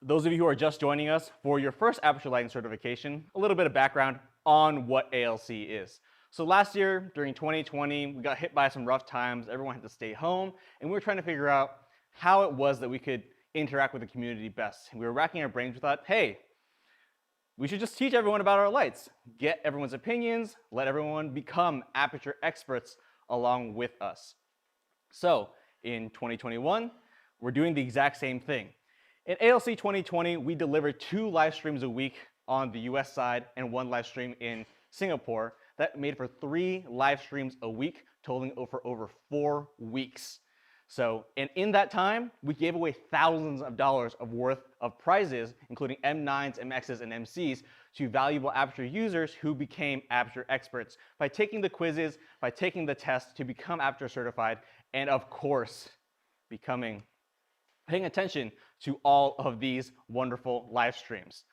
Those of you who are just joining us for your first Aperture Lighting Certification, a little bit of background on what ALC is. So last year, during 2020, we got hit by some rough times. Everyone had to stay home, and we were trying to figure out how it was that we could interact with the community best. And we were racking our brains. We thought, hey, we should just teach everyone about our lights, get everyone's opinions, let everyone become Aperture experts along with us. So in 2021, we're doing the exact same thing. In ALC 2020, we delivered 2 live streams a week on the US side and 1 live stream in Singapore. That made for 3 live streams a week, totaling for over 4 weeks. So, and in that time, we gave away thousands of dollars of worth of prizes, including M9s, MXs, and MCs, to valuable Aperture users who became Aperture experts by taking the quizzes, by taking the tests to become Aperture certified, and of course, paying attention to all of these wonderful live streams.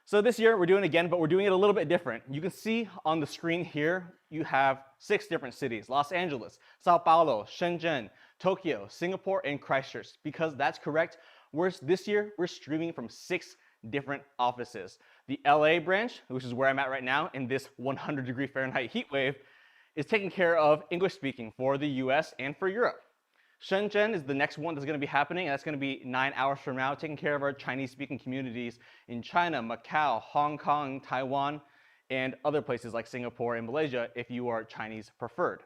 So this year we're doing it again, but we're doing it a little bit different. You can see on the screen here, you have 6 different cities: Los Angeles, Sao Paulo, Shenzhen, Tokyo, Singapore, and Christchurch. Because that's correct, this year we're streaming from 6 different offices. The LA branch, which is where I'm at right now in this 100-degree Fahrenheit heat wave, is taking care of English speaking for the US and for Europe. Shenzhen is the next one that's going to be happening, and that's going to be 9 hours from now, taking care of our Chinese-speaking communities in China, Macau, Hong Kong, Taiwan, and other places like Singapore and Malaysia if you are Chinese preferred.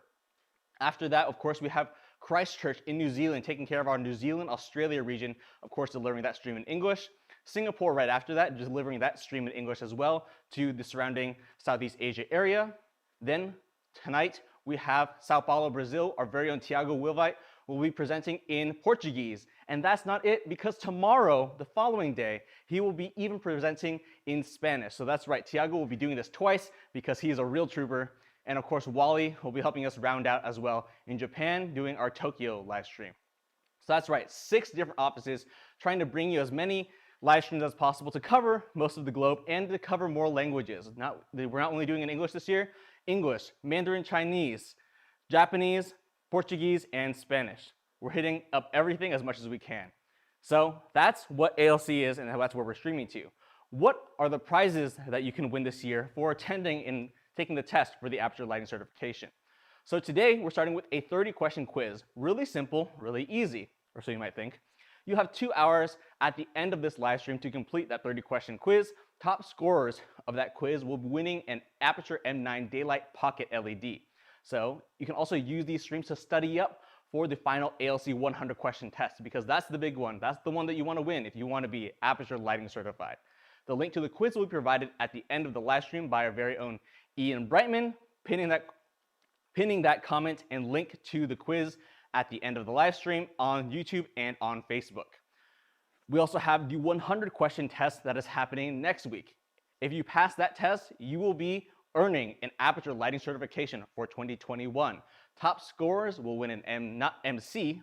After that, of course, we have Christchurch in New Zealand, taking care of our New Zealand, Australia region, of course, delivering that stream in English. Singapore right after that, delivering that stream in English as well to the surrounding Southeast Asia area. Then tonight, we have Sao Paulo, Brazil. Our very own Tiago Wilvite will be presenting in Portuguese. And that's not it, because tomorrow, the following day, he will be even presenting in Spanish. So that's right, Tiago will be doing this twice because he's a real trooper. And of course, Wally will be helping us round out as well in Japan, doing our Tokyo live stream. So that's right, 6 different offices trying to bring you as many live streams as possible to cover most of the globe and to cover more languages. We're not only doing in English this year, English, Mandarin Chinese, Japanese, Portuguese, and Spanish. We're hitting up everything as much as we can. So that's what ALC is, and that's where we're streaming to. What are the prizes that you can win this year for attending and taking the test for the Aperture Lighting Certification? So today, we're starting with a 30-question quiz. Really simple, really easy, or so you might think. You have 2 hours at the end of this live stream to complete that 30-question quiz. Top scorers of that quiz will be winning an Aputure M9 Daylight Pocket LED. So you can also use these streams to study up for the final ALC 100-question test, because that's the big one. That's the one that you want to win if you want to be Aperture Lighting Certified. The link to the quiz will be provided at the end of the live stream by our very own Ian Brightman, pinning that comment and link to the quiz at the end of the live stream on YouTube and on Facebook. We also have the 100-question test that is happening next week. If you pass that test, you will be earning an Aperture Lighting Certification for 2021. Top scorers will win an MC,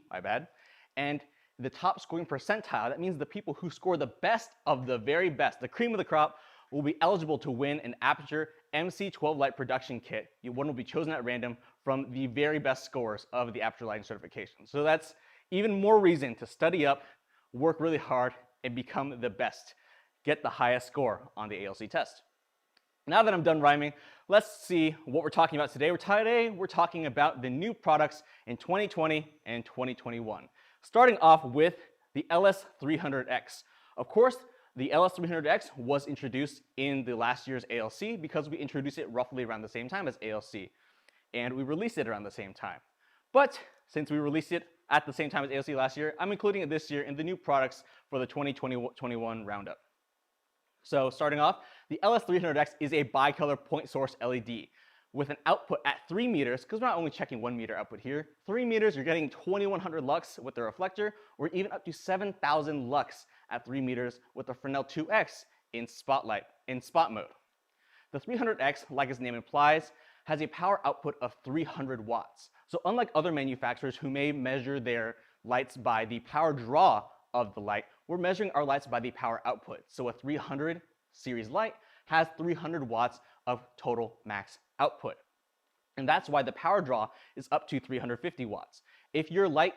and the top scoring percentile, that means the people who score the best of the very best, the cream of the crop, will be eligible to win an Aperture MC 12 light production kit. One will be chosen at random from the very best scores of the Aperture Lighting Certification. So that's even more reason to study up, work really hard, and become the best. Get the highest score on the ALC test. Now that I'm done rhyming, let's see what we're talking about today. Today, we're talking about the new products in 2020 and 2021. Starting off with the LS300X. Of course, the LS300X was introduced in the last year's ALC because we introduced it roughly around the same time as ALC, and we released it around the same time. But since we released it at the same time as ALC last year, I'm including it this year in the new products for the 2020-21 roundup. So starting off, the LS300X is a bicolor point source LED with an output at 3 meters, because we're not only checking 1 meter output here. 3 meters, you're getting 2100 lux with the reflector, or even up to 7000 lux at 3 meters with the Fresnel 2X in spot mode. The 300X, like its name implies, has a power output of 300 watts. So unlike other manufacturers who may measure their lights by the power draw of the light, we're measuring our lights by the power output. So a 300 series light has 300 watts of total max output. And that's why the power draw is up to 350 watts. If your light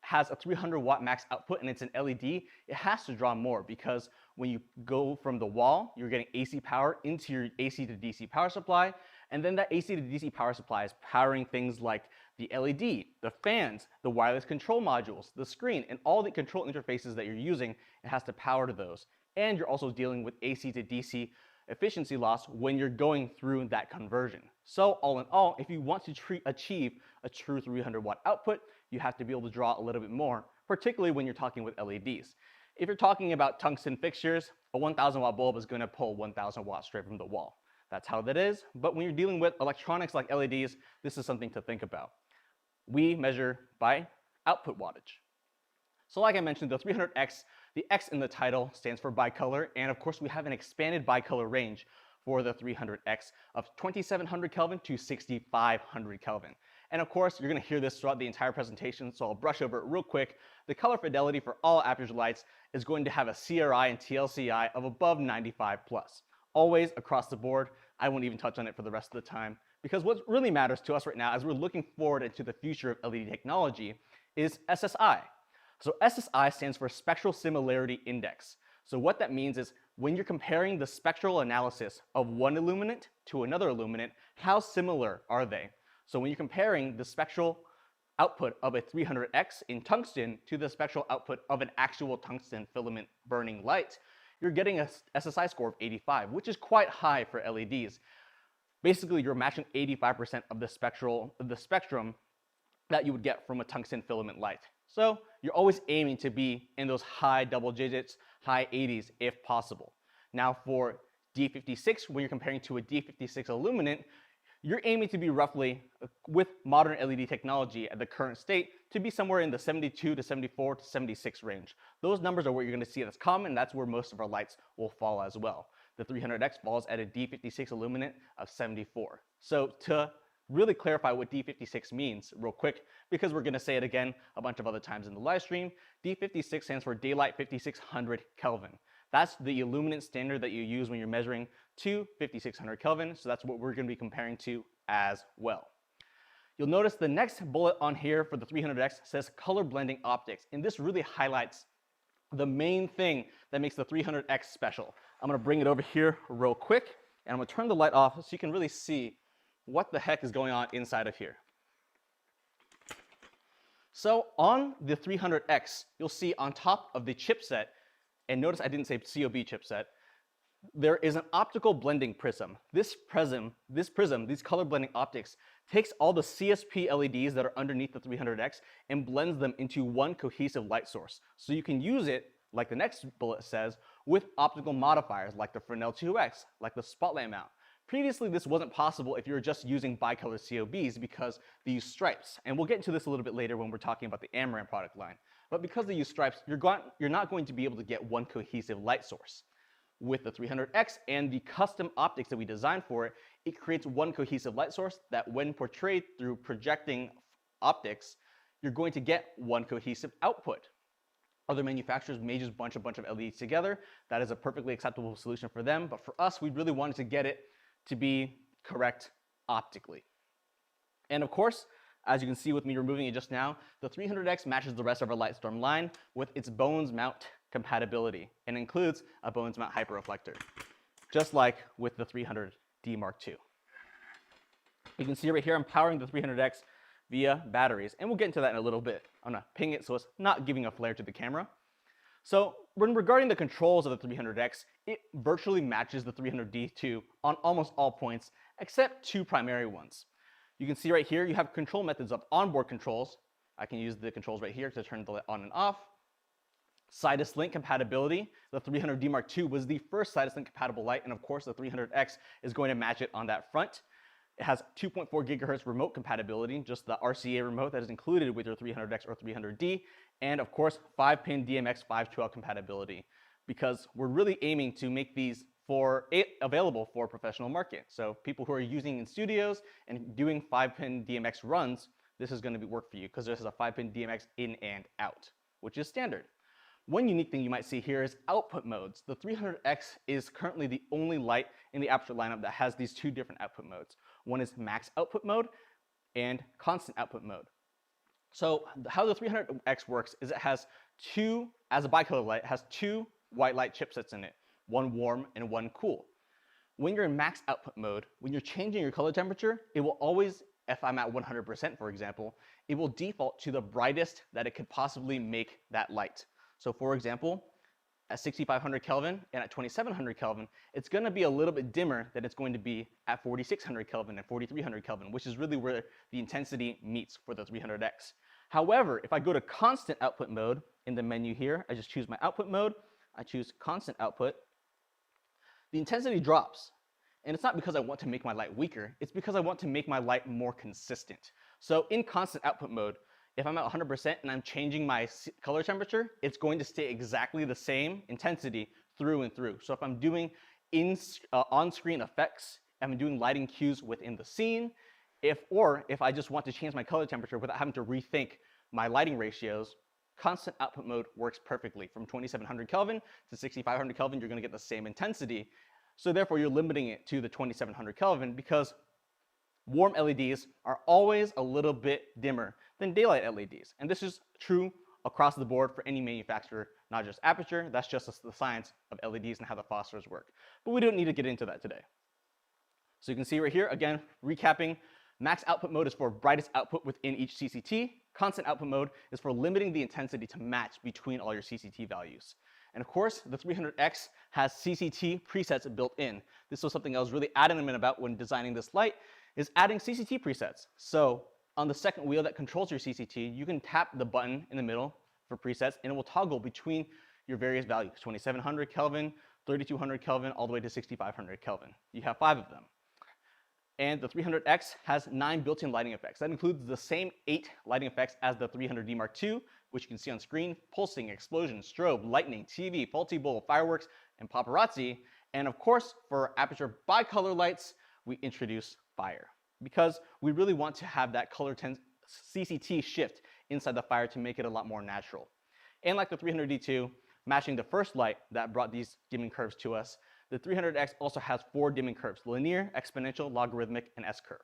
has a 300 watt max output and it's an LED, it has to draw more because when you go from the wall, you're getting AC power into your AC to DC power supply, and then that AC to DC power supply is powering things like the LED, the fans, the wireless control modules, the screen, and all the control interfaces that you're using, it has to power to those. And you're also dealing with AC to DC efficiency loss when you're going through that conversion. So all in all, if you want to achieve a true 300 watt output, you have to be able to draw a little bit more, particularly when you're talking with LEDs. If you're talking about tungsten fixtures, a 1000 watt bulb is going to pull 1000 watts straight from the wall. That's how that is. But when you're dealing with electronics like LEDs, this is something to think about. We measure by output wattage. So like I mentioned, the 300X, the X in the title stands for bicolor, and of course we have an expanded bicolor range for the 300X of 2700 Kelvin to 6500 Kelvin. And of course, you're going to hear this throughout the entire presentation, so I'll brush over it real quick. The color fidelity for all Aputure lights is going to have a CRI and TLCI of above 95 plus. Always across the board. I won't even touch on it for the rest of the time, because what really matters to us right now as we're looking forward into the future of LED technology is SSI. So SSI stands for Spectral Similarity Index. So what that means is when you're comparing the spectral analysis of one illuminant to another illuminant, how similar are they? So when you're comparing the spectral output of a 300X in tungsten to the spectral output of an actual tungsten filament burning light, you're getting a SSI score of 85, which is quite high for LEDs. Basically, you're matching 85% of the spectrum that you would get from a tungsten filament light. So you're always aiming to be in those high double digits, high 80s if possible. Now for D56, when you're comparing to a D56 illuminant, you're aiming to be roughly, with modern LED technology at the current state, to be somewhere in the 72 to 74 to 76 range. Those numbers are what you're going to see that's common, and that's where most of our lights will fall as well. The 300X falls at a D56 illuminant of 74. So to really clarify what D56 means real quick, because we're going to say it again a bunch of other times in the live stream, D56 stands for Daylight 5600 Kelvin. That's the illuminant standard that you use when you're measuring to 5600 Kelvin, so that's what we're going to be comparing to as well. You'll notice the next bullet on here for the 300X says color blending optics, and this really highlights the main thing that makes the 300X special. I'm going to bring it over here real quick, and I'm going to turn the light off so you can really see what the heck is going on inside of here. So on the 300X, you'll see on top of the chipset, and notice I didn't say COB chipset, there is an optical blending prism. This prism, these color blending optics, takes all the CSP LEDs that are underneath the 300X and blends them into one cohesive light source. So you can use it, like the next bullet says, with optical modifiers like the Fresnel 2X, like the spotlight mount. Previously, this wasn't possible if you were just using bicolor COBs because they use stripes. And we'll get into this a little bit later when we're talking about the Amaran product line. But because they use stripes, you're not going to be able to get one cohesive light source. With the 300X and the custom optics that we designed for it, it creates one cohesive light source that when portrayed through projecting optics, you're going to get one cohesive output. Other manufacturers may just bunch a bunch of LEDs together. That is a perfectly acceptable solution for them. But for us, we really wanted to get it to be correct optically. And of course, as you can see with me removing it just now, the 300X matches the rest of our Lightstorm line with its Bones mount compatibility and includes a Bones mount hyperreflector, just like with the 300D Mark II. You can see right here I'm powering the 300X via batteries, and we'll get into that in a little bit. I'm gonna ping it so it's not giving a flare to the camera. So when regarding the controls of the 300X, it virtually matches the 300D2 on almost all points, except two primary ones. You can see right here, you have control methods of onboard controls. I can use the controls right here to turn the light on and off. Sidus link compatibility. The 300D Mark II was the first Sidus link compatible light, and of course the 300X is going to match it on that front. It has 2.4 gigahertz remote compatibility, just the RCA remote that is included with your 300X or 300D, and of course 5-pin DMX512 compatibility, because we're really aiming to make these available for professional market. So people who are using in studios and doing 5-pin DMX runs, this is going to work for you because this is a 5-pin DMX in and out, which is standard. One unique thing you might see here is output modes. The 300X is currently the only light in the Aputure lineup that has these two different output modes. One is max output mode and constant output mode. So how the 300X works is it has two, as a bicolor light, it has two white light chipsets in it, one warm and one cool. When you're in max output mode, when you're changing your color temperature, it will always, if I'm at 100% for example, it will default to the brightest that it could possibly make that light. So for example, at 6500 Kelvin and at 2700 Kelvin, it's going to be a little bit dimmer than it's going to be at 4600 Kelvin and 4300 Kelvin, which is really where the intensity meets for the 300X. However, if I go to constant output mode in the menu here, I just choose my output mode, I choose constant output, the intensity drops. And it's not because I want to make my light weaker, it's because I want to make my light more consistent. So in constant output mode, if I'm at 100% and I'm changing my color temperature, it's going to stay exactly the same intensity through and through. So if I'm doing on-screen effects, if I'm doing lighting cues within the scene, or if I just want to change my color temperature without having to rethink my lighting ratios, constant output mode works perfectly. From 2700 Kelvin to 6500 Kelvin, you're going to get the same intensity. So therefore, you're limiting it to the 2700 Kelvin because warm LEDs are always a little bit dimmer than daylight LEDs. And this is true across the board for any manufacturer, not just Aputure. That's just the science of LEDs and how the phosphors work. But we don't need to get into that today. So you can see right here, again, recapping, max output mode is for brightest output within each CCT. Constant output mode is for limiting the intensity to match between all your CCT values. And of course, the 300X has CCT presets built in. This was something I was really adamant about when designing this light, is adding CCT presets. So on the second wheel that controls your CCT, you can tap the button in the middle for presets, and it will toggle between your various values, 2700 Kelvin, 3200 Kelvin, all the way to 6500 Kelvin. You have 5 of them. And the 300X has 9 built-in lighting effects. That includes the same 8 lighting effects as the 300D Mark II, which you can see on screen: pulsing, explosion, strobe, lightning, TV, faulty bulb, fireworks, and paparazzi. And of course, for Aputure bicolor lights, we introduce fire, because we really want to have that color CCT shift inside the fire to make it a lot more natural. And like the 300D2, matching the first light that brought these dimming curves to us, the 300X also has 4 dimming curves: linear, exponential, logarithmic, and S-curve.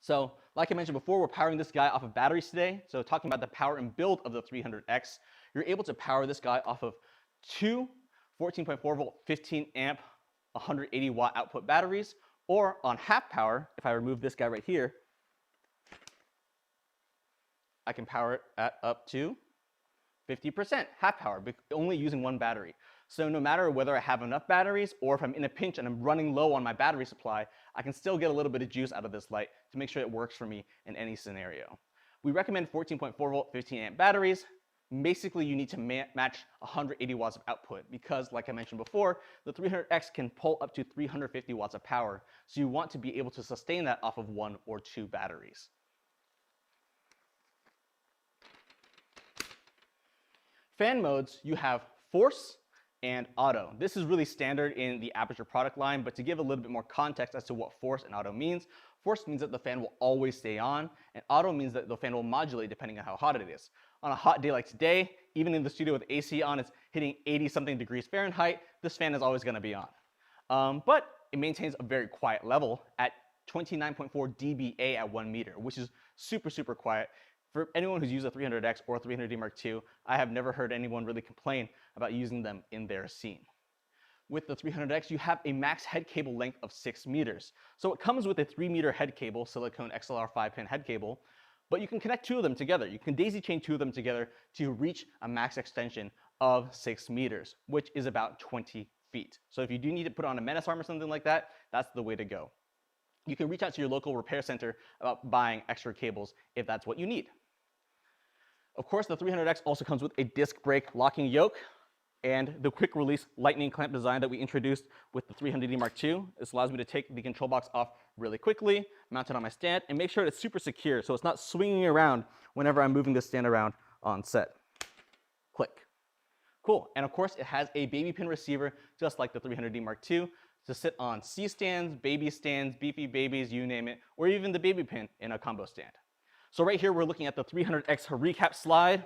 So like I mentioned before, we're powering this guy off of batteries today. So talking about the power and build of the 300X, you're able to power this guy off of 2 14.4 volt, 15 amp, 180 watt output batteries, or on half power, if I remove this guy right here, I can power it at up to 50%, half power, only using one battery. So no matter whether I have enough batteries or if I'm in a pinch and I'm running low on my battery supply, I can still get a little bit of juice out of this light to make sure it works for me in any scenario. We recommend 14.4 volt, 15 amp batteries. Basically, you need to match 180 watts of output because, like I mentioned before, the 300X can pull up to 350 watts of power. So you want to be able to sustain that off of 1 or 2 batteries. Fan modes, you have force and auto. This is really standard in the Aputure product line, but to give a little bit more context as to what force and auto means, force means that the fan will always stay on, and auto means that the fan will modulate depending on how hot it is. On a hot day like today, even in the studio with AC on, it's hitting 80-something degrees Fahrenheit, this fan is always going to be on. But it maintains a very quiet level at 29.4 dBA at 1 meter, which is super, super quiet. For anyone who's used a 300X or a 300D Mark II, I have never heard anyone really complain about using them in their scene. With the 300X, you have a max head cable length of 6 meters. So it comes with a 3-meter head cable, silicone XLR 5-pin head cable, but you can connect 2 of them together. You can daisy chain 2 of them together to reach a max extension of 6 meters, which is about 20 feet. So if you do need to put on a menace arm or something like that, that's the way to go. You can reach out to your local repair center about buying extra cables if that's what you need. Of course, the 300X also comes with a disc brake locking yoke and the quick release lightning clamp design that we introduced with the 300D Mark II. This allows me to take the control box off really quickly, mount it on my stand, and make sure it's super secure so it's not swinging around whenever I'm moving this stand around on set. Click. Cool. And of course, it has a baby pin receiver just like the 300D Mark II to sit on C-stands, beefy babies, you name it, or even the baby pin in a combo stand. So right here, we're looking at the 300X recap slide.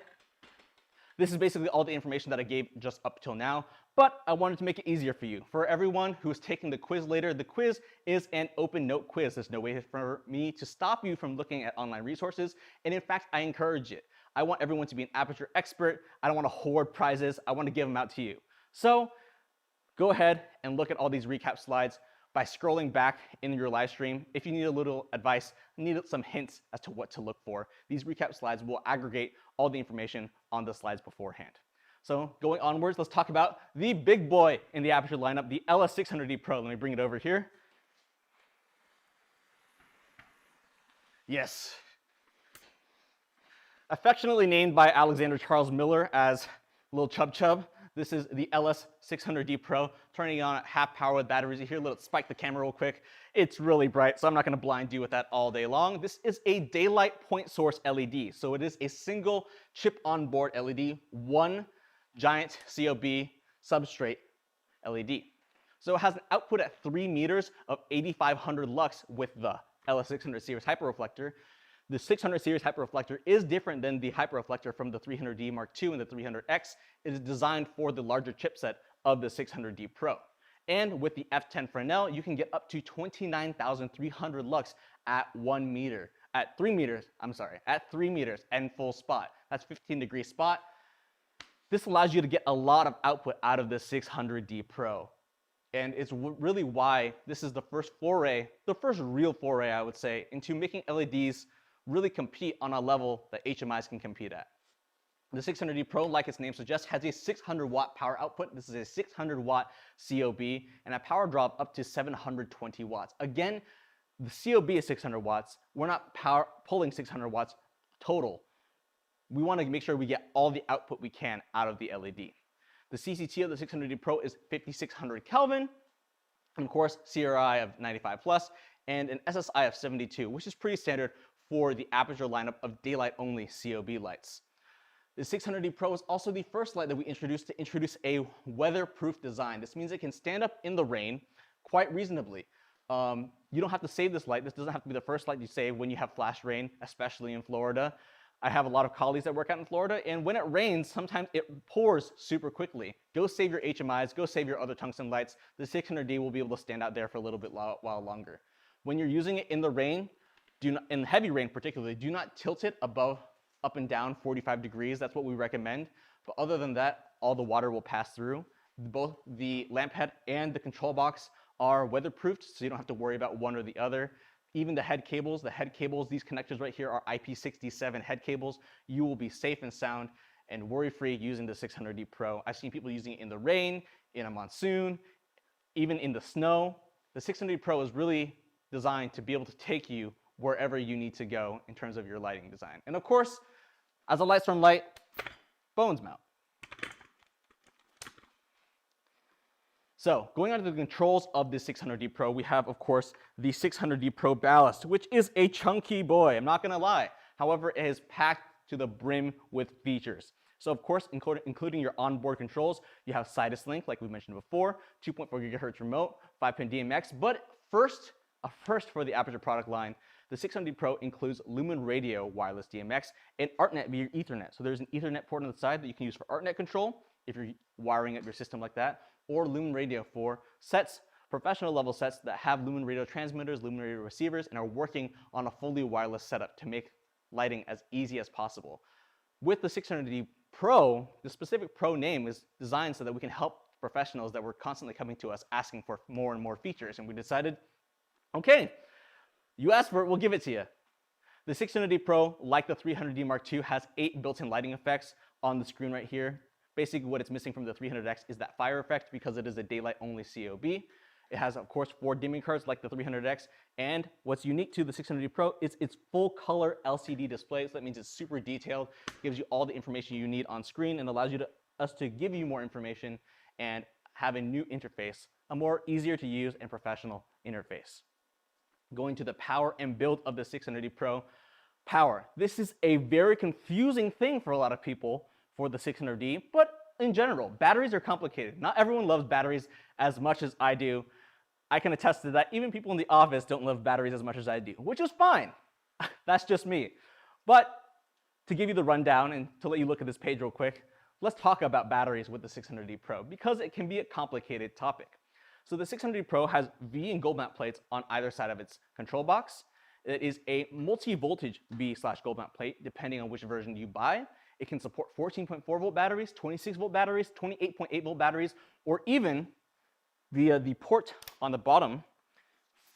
This is basically all the information that I gave just up till now, but I wanted to make it easier for you. For everyone who is taking the quiz later, the quiz is an open note quiz. There's no way for me to stop you from looking at online resources, and in fact, I encourage it. I want everyone to be an Aperture expert. I don't want to hoard prizes. I want to give them out to you. So go ahead and look at all these recap slides by scrolling back in your live stream. If you need a little advice, need some hints as to what to look for, these recap slides will aggregate all the information on the slides beforehand. So going onwards, let's talk about the big boy in the Aperture lineup, the LS600D Pro. Let me bring it over here. Yes. Affectionately named by Alexander Charles Miller as Little Chub Chub, this is the LS600D Pro, turning on at half power with batteries. You hear a little spike the camera real quick. It's really bright, so I'm not going to blind you with that all day long. This is a daylight point source LED, so it is a single chip on board LED, one giant COB substrate LED. So it has an output at 3 meters of 8500 lux with the LS600 series hyperreflector. The 600 series hyperreflector is different than the hyperreflector from the 300D Mark II and the 300X. It is designed for the larger chipset of the 600D Pro. And with the F10 Fresnel, you can get up to 29,300 lux at 1 meter, at 3 meters, at 3 meters and full spot. That's 15-degree spot. This allows you to get a lot of output out of the 600D Pro. And it's really why this is the first foray, the first real foray, I would say, into making LEDs really compete on a level that HMIs can compete at. The 600D Pro, like its name suggests, has a 600 watt power output. This is a 600 watt COB and a power drop up to 720 watts. Again, the COB is 600 watts. We're not pulling 600 watts total. We want to make sure we get all the output we can out of the LED. The CCT of the 600D Pro is 5600 Kelvin, and of course, CRI of 95 plus, and an SSI of 72, which is pretty standard for the Aperture lineup of daylight-only COB lights. The 600D Pro is also the first light that we introduced to introduce a weatherproof design. This means it can stand up in the rain quite reasonably. You don't have to save this light. This doesn't have to be the first light you save when you have flash rain, especially in Florida. I have a lot of colleagues that work out in Florida, and when it rains, sometimes it pours super quickly. Go save your HMIs, go save your other tungsten lights. The 600D will be able to stand out there for a little bit while longer. When you're using it in the rain, in heavy rain particularly, do not tilt it above, up and down 45 degrees. That's what we recommend. But other than that, all the water will pass through. Both the lamp head and the control box are weatherproofed, so you don't have to worry about one or the other. Even the head cables, these connectors right here are IP67 head cables. You will be safe and sound and worry-free using the 600D Pro. I've seen people using it in the rain, in a monsoon, even in the snow. The 600D Pro is really designed to be able to take you wherever you need to go in terms of your lighting design. And of course, as a Lightstorm light, Bones mount. So going on to the controls of the 600D Pro, we have, of course, the 600D Pro ballast, which is a chunky boy, I'm not gonna lie. However, it is packed to the brim with features. So of course, including your onboard controls, you have Sidus link, like we mentioned before, 2.4 gigahertz remote, 5-pin DMX, but a first for the Aperture product line, the 600D Pro includes Lumen Radio wireless DMX and ArtNet via Ethernet. So there's an Ethernet port on the side that you can use for ArtNet control if you're wiring up your system like that, or Lumen Radio for sets, professional level sets that have Lumen Radio transmitters, Lumen Radio receivers, and are working on a fully wireless setup to make lighting as easy as possible. With the 600D Pro, the specific Pro name is designed so that we can help professionals that were constantly coming to us asking for more and more features, and we decided, okay, you asked for it, we'll give it to you. The 600D Pro, like the 300D Mark II, has 8 built-in lighting effects on the screen right here. Basically, what it's missing from the 300X is that fire effect because it is a daylight-only COB. It has, of course, 4 dimming curves like the 300X, and what's unique to the 600D Pro is its full-color LCD display. So that means it's super detailed, gives you all the information you need on screen, and allows us to give you more information and have a new interface, a more easier to use and professional interface. Going to the power and build of the 600D Pro. Power. This is a very confusing thing for a lot of people for the 600D, but in general, batteries are complicated. Not everyone loves batteries as much as I do. I can attest to that. Even people in the office don't love batteries as much as I do, which is fine. That's just me. But to give you the rundown and to let you look at this page real quick, let's talk about batteries with the 600D Pro because it can be a complicated topic. So the 600D Pro has V and gold mount plates on either side of its control box. It is a multi-voltage V/gold mount plate depending on which version you buy. It can support 14.4 volt batteries, 26 volt batteries, 28.8 volt batteries, or even via the port on the bottom,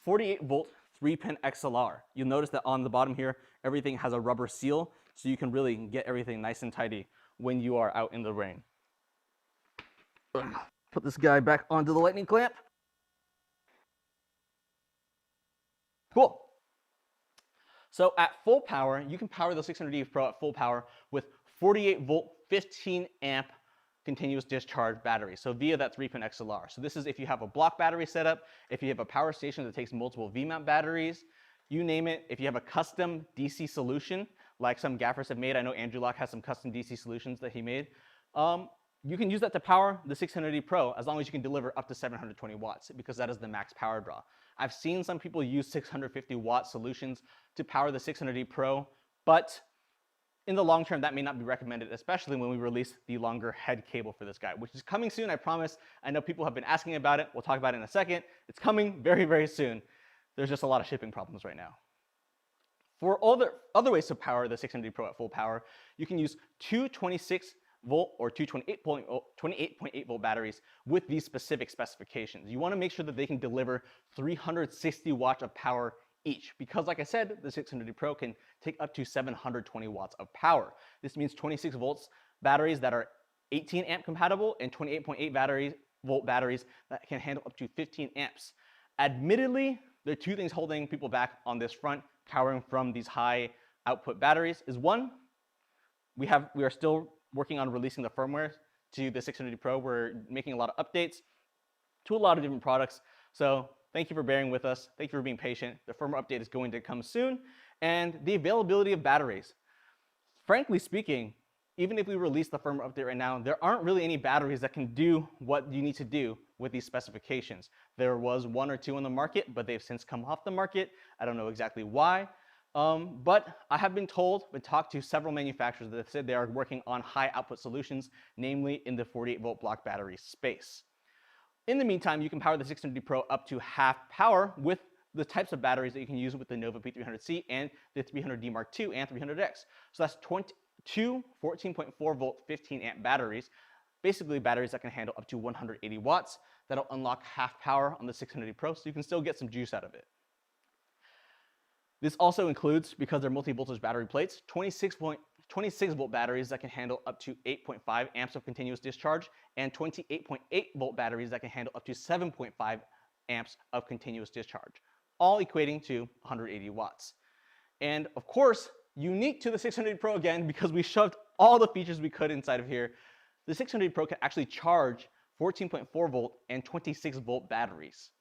48 volt 3-pin XLR. You'll notice that on the bottom here, everything has a rubber seal, so you can really get everything nice and tidy when you are out in the rain. Put this guy back onto the lightning clamp. Cool. So at full power, you can power the 600D Pro at full power with 48 volt, 15 amp continuous discharge battery. So via that 3-pin XLR. So this is if you have a block battery setup, if you have a power station that takes multiple V-mount batteries, you name it. If you have a custom DC solution, like some gaffers have made, I know Andrew Locke has some custom DC solutions that he made, you can use that to power the 600D Pro as long as you can deliver up to 720 watts because that is the max power draw. I've seen some people use 650 watt solutions to power the 600D Pro, but in the long term, that may not be recommended, especially when we release the longer head cable for this guy, which is coming soon, I promise. I know people have been asking about it. We'll talk about it in a second. It's coming very, very soon. There's just a lot of shipping problems right now. For all the other ways to power the 600D Pro at full power, you can use two 26 volt or two 28.8 volt batteries with these specific specifications. You want to make sure that they can deliver 360 watts of power each, because like I said, the 600D Pro can take up to 720 watts of power. This means 26 volts batteries that are 18 amp compatible and 28.8 volt batteries that can handle up to 15 amps. Admittedly, there are two things holding people back on this front powering from these high output batteries. Is one, we are still working on releasing the firmware to the 600D Pro. We're making a lot of updates to a lot of different products. So thank you for bearing with us. Thank you for being patient. The firmware update is going to come soon. And the availability of batteries. Frankly speaking, even if we release the firmware update right now, there aren't really any batteries that can do what you need to do with these specifications. There was one or two on the market, but they've since come off the market. I don't know exactly why. But I have been told, but talked to several manufacturers that have said they are working on high output solutions, namely in the 48 volt block battery space. In the meantime, you can power the 600D Pro up to half power with the types of batteries that you can use with the Nova P300C and the 300D Mark II and 300X. So that's two 14.4 volt 15 amp batteries, basically batteries that can handle up to 180 watts. That'll unlock half power on the 600D Pro, so you can still get some juice out of it. This also includes, because they're multi-voltage battery plates, 26 volt batteries that can handle up to 8.5 amps of continuous discharge and 28.8 volt batteries that can handle up to 7.5 amps of continuous discharge, all equating to 180 watts. And of course, unique to the 600D Pro again, because we shoved all the features we could inside of here, the 600D Pro can actually charge 14.4 volt and 26 volt batteries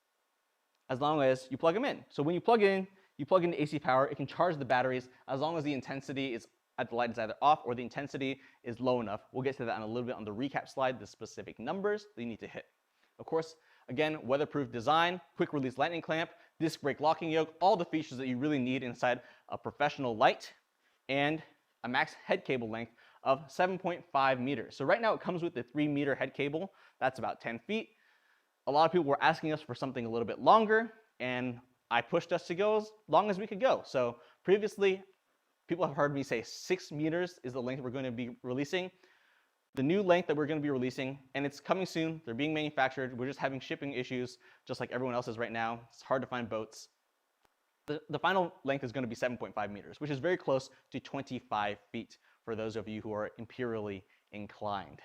as long as you plug them in. So when you plug in the AC power, it can charge the batteries as long as the intensity is at the light is either off or the intensity is low enough. We'll get to that in a little bit on the recap slide, the specific numbers that you need to hit. Of course, again, weatherproof design, quick release lightning clamp, disc brake locking yoke, all the features that you really need inside a professional light, and a max head cable length of 7.5 meters. So right now it comes with the 3-meter head cable. That's about 10 feet. A lot of people were asking us for something a little bit longer, and I pushed us to go as long as we could go. So previously, people have heard me say 6 meters is the length we're going to be releasing. The new length that we're going to be releasing, and it's coming soon, they're being manufactured, we're just having shipping issues, just like everyone else is right now. It's hard to find boats. The final length is going to be 7.5 meters, which is very close to 25 feet for those of you who are imperially inclined.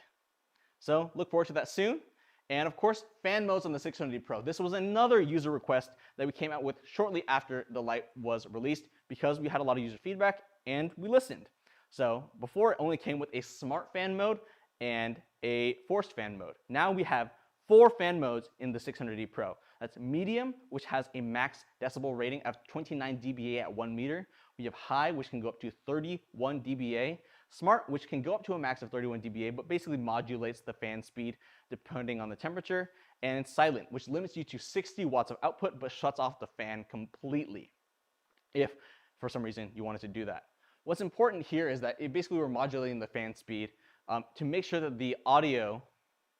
So look forward to that soon. And of course, fan modes on the 600D Pro. This was another user request that we came out with shortly after the light was released because we had a lot of user feedback and we listened. So before it only came with a smart fan mode and a forced fan mode. Now we have 4 fan modes in the 600D Pro. That's medium, which has a max decibel rating of 29 dBA at 1 meter. We have high, which can go up to 31 dBA. Smart, which can go up to a max of 31 dBA, but basically modulates the fan speed depending on the temperature. And silent, which limits you to 60 watts of output, but shuts off the fan completely if for some reason you wanted to do that. What's important here is that basically we're modulating the fan speed to make sure that the audio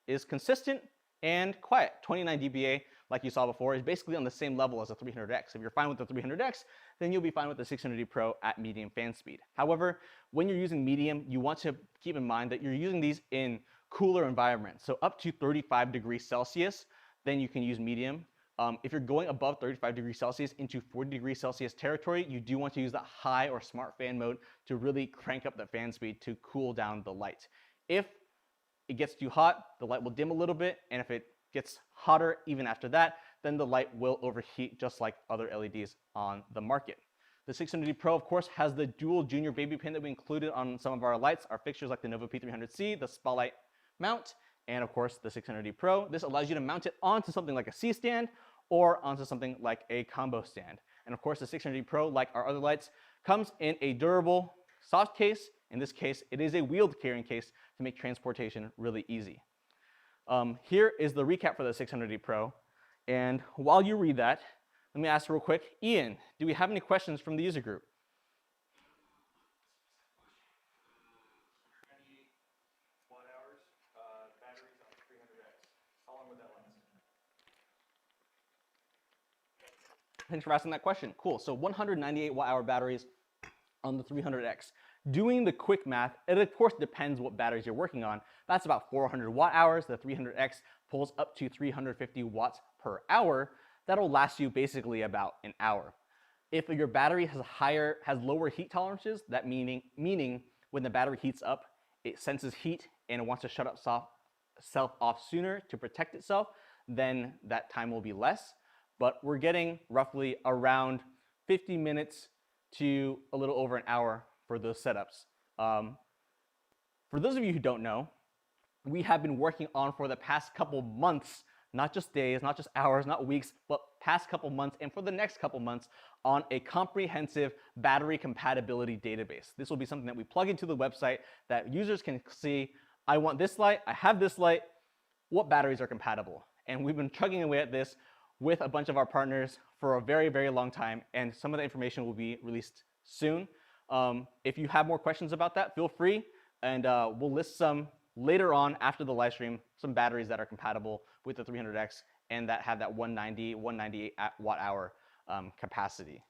is consistent and quiet. 29 dBA, like you saw before, is basically on the same level as a 300X. If you're fine with the 300X, then you'll be fine with the 600D Pro at medium fan speed. However, when you're using medium, you want to keep in mind that you're using these in cooler environments. So up to 35 degrees Celsius, then you can use medium. If you're going above 35 degrees Celsius into 40 degrees Celsius territory, you do want to use that high or smart fan mode to really crank up the fan speed to cool down the light. If it gets too hot, the light will dim a little bit, and if it gets hotter even after that, then the light will overheat just like other LEDs on the market. The 600D Pro, of course, has the dual junior baby pin that we included on some of our lights, our fixtures like the Nova P300C, the spotlight mount, and of course the 600D Pro. This allows you to mount it onto something like a C-stand or onto something like a combo stand. And of course the 600D Pro, like our other lights, comes in a durable soft case. In this case, it is a wheeled carrying case to make transportation really easy. Here is the recap for the 600D Pro. And while you read that, let me ask real quick, Ian, do we have any questions from the user group? Thanks for asking that question. Cool. So 198 watt-hour batteries on the 300X. Doing the quick math, it of course depends what batteries you're working on. That's about 400 watt-hours. The 300X pulls up to 350 watts per hour. That'll last you basically about an hour. If your battery has lower heat tolerances, that meaning when the battery heats up, it senses heat and it wants to shut itself off sooner to protect itself, then that time will be less. But we're getting roughly around 50 minutes to a little over an hour for those setups. For those of you who don't know, we have been working on for the past couple months, not just days, not just hours, not weeks, but past couple months and for the next couple months on a comprehensive battery compatibility database. This will be something that we plug into the website that users can see, I want this light, I have this light, what batteries are compatible? And we've been chugging away at this with a bunch of our partners for a very, very long time, and some of the information will be released soon. If you have more questions about that, feel free, and we'll list some later on after the live stream, some batteries that are compatible with the 300X and that have that 190, 198 watt-hour capacity.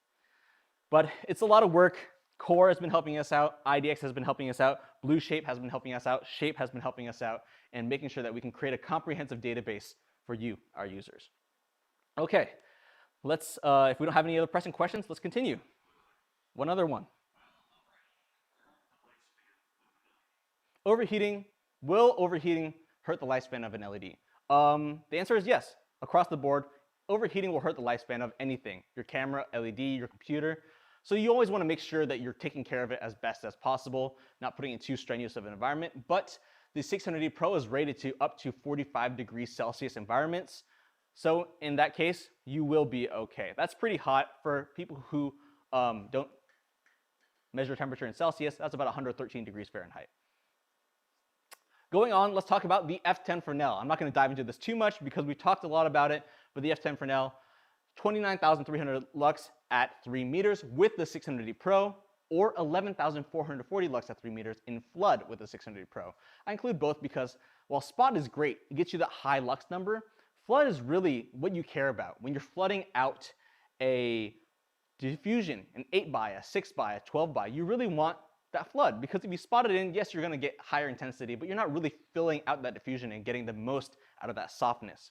But it's a lot of work. Core has been helping us out, IDX has been helping us out, Blue Shape has been helping us out, Shape has been helping us out, and making sure that we can create a comprehensive database for you, our users. Okay, let's, if we don't have any other pressing questions, let's continue. One other one. Overheating, will overheating hurt the lifespan of an LED? The answer is yes. Across the board, overheating will hurt the lifespan of anything, your camera, LED, your computer. So you always want to make sure that you're taking care of it as best as possible, not putting it in too strenuous of an environment. But the 600D Pro is rated to up to 45 degrees Celsius environments. So in that case, you will be okay. That's pretty hot for people who don't measure temperature in Celsius. That's about 113 degrees Fahrenheit. Going on, let's talk about the F10 Fresnel. I'm not going to dive into this too much because we talked a lot about it, but the F10 Fresnel, 29,300 lux at 3 meters with the 600D Pro, or 11,440 lux at 3 meters in flood with the 600D Pro. I include both because while spot is great, it gets you that high lux number, flood is really what you care about. When you're flooding out a diffusion, an 8 by, a 6 by, a 12 by, you really want that flood, because if you spot it in, yes, you're going to get higher intensity, but you're not really filling out that diffusion and getting the most out of that softness.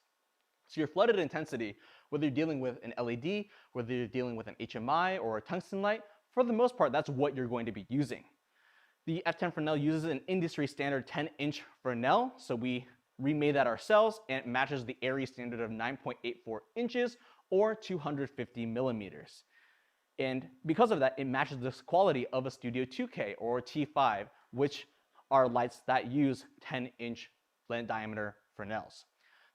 So your flooded intensity, whether you're dealing with an LED, whether you're dealing with an HMI or a tungsten light, for the most part, that's what you're going to be using. The F10 Fresnel uses an industry standard 10-inch Fresnel, so we remade that ourselves, and it matches the ARRI standard of 9.84 inches or 250 millimeters. And because of that, it matches the quality of a Studio 2K or T5, which are lights that use 10-inch lens diameter Fresnels.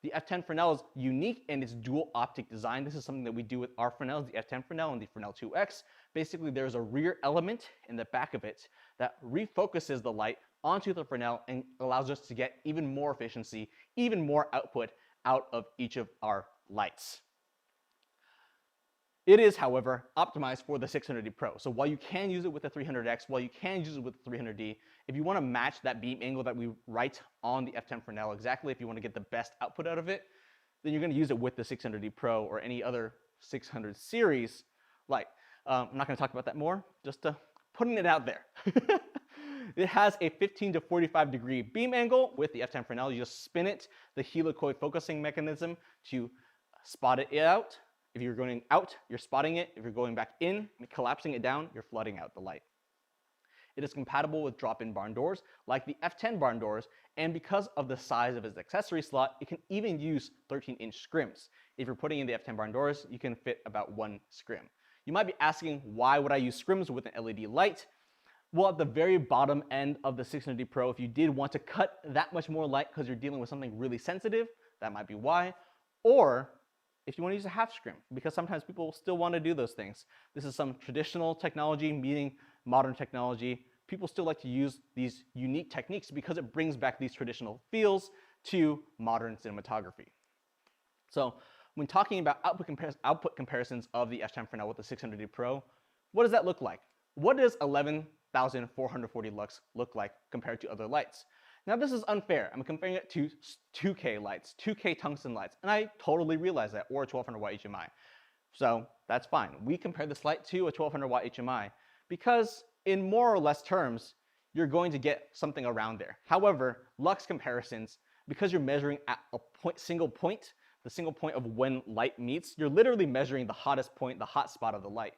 The F10 Fresnel is unique in its dual optic design. This is something that we do with our Fresnels, the F10 Fresnel and the Fresnel 2X. Basically, there's a rear element in the back of it that refocuses the light onto the Fresnel and allows us to get even more efficiency, even more output out of each of our lights. It is, however, optimized for the 600D Pro. So while you can use it with the 300X, while you can use it with the 300D, if you want to match that beam angle that we write on the F10 Fresnel exactly, if you want to get the best output out of it, then you're going to use it with the 600D Pro or any other 600 series light. I'm not going to talk about that more, just putting it out there. It has a 15 to 45 degree beam angle with the F10 Fresnel. You just spin it, the helicoid focusing mechanism to spot it out. If you're going out, you're spotting it. If you're going back in and collapsing it down, you're flooding out the light. It is compatible with drop-in barn doors like the F10 barn doors, and because of the size of its accessory slot, it can even use 13-inch scrims. If you're putting in the F10 barn doors, you can fit about 1 scrim. You might be asking, why would I use scrims with an LED light? Well, at the very bottom end of the 600D Pro, if you did want to cut that much more light because you're dealing with something really sensitive, that might be why. Or if you want to use a half scrim, because sometimes people still want to do those things. This is some traditional technology meeting modern technology. People still like to use these unique techniques because it brings back these traditional feels to modern cinematography. So when talking about output comparisons of the F10 Fresnel with the 600D Pro, what does that look like? What does 11,440 lux look like compared to other lights? Now this is unfair. I'm comparing it to 2K lights, 2K tungsten lights, and I totally realize that, or a 1200 watt HMI. So that's fine. We compare this light to a 1200 watt HMI because in more or less terms, you're going to get something around there. However, lux comparisons, because you're measuring at a single point, the single point of when light meets, you're literally measuring the hottest point, the hot spot of the light.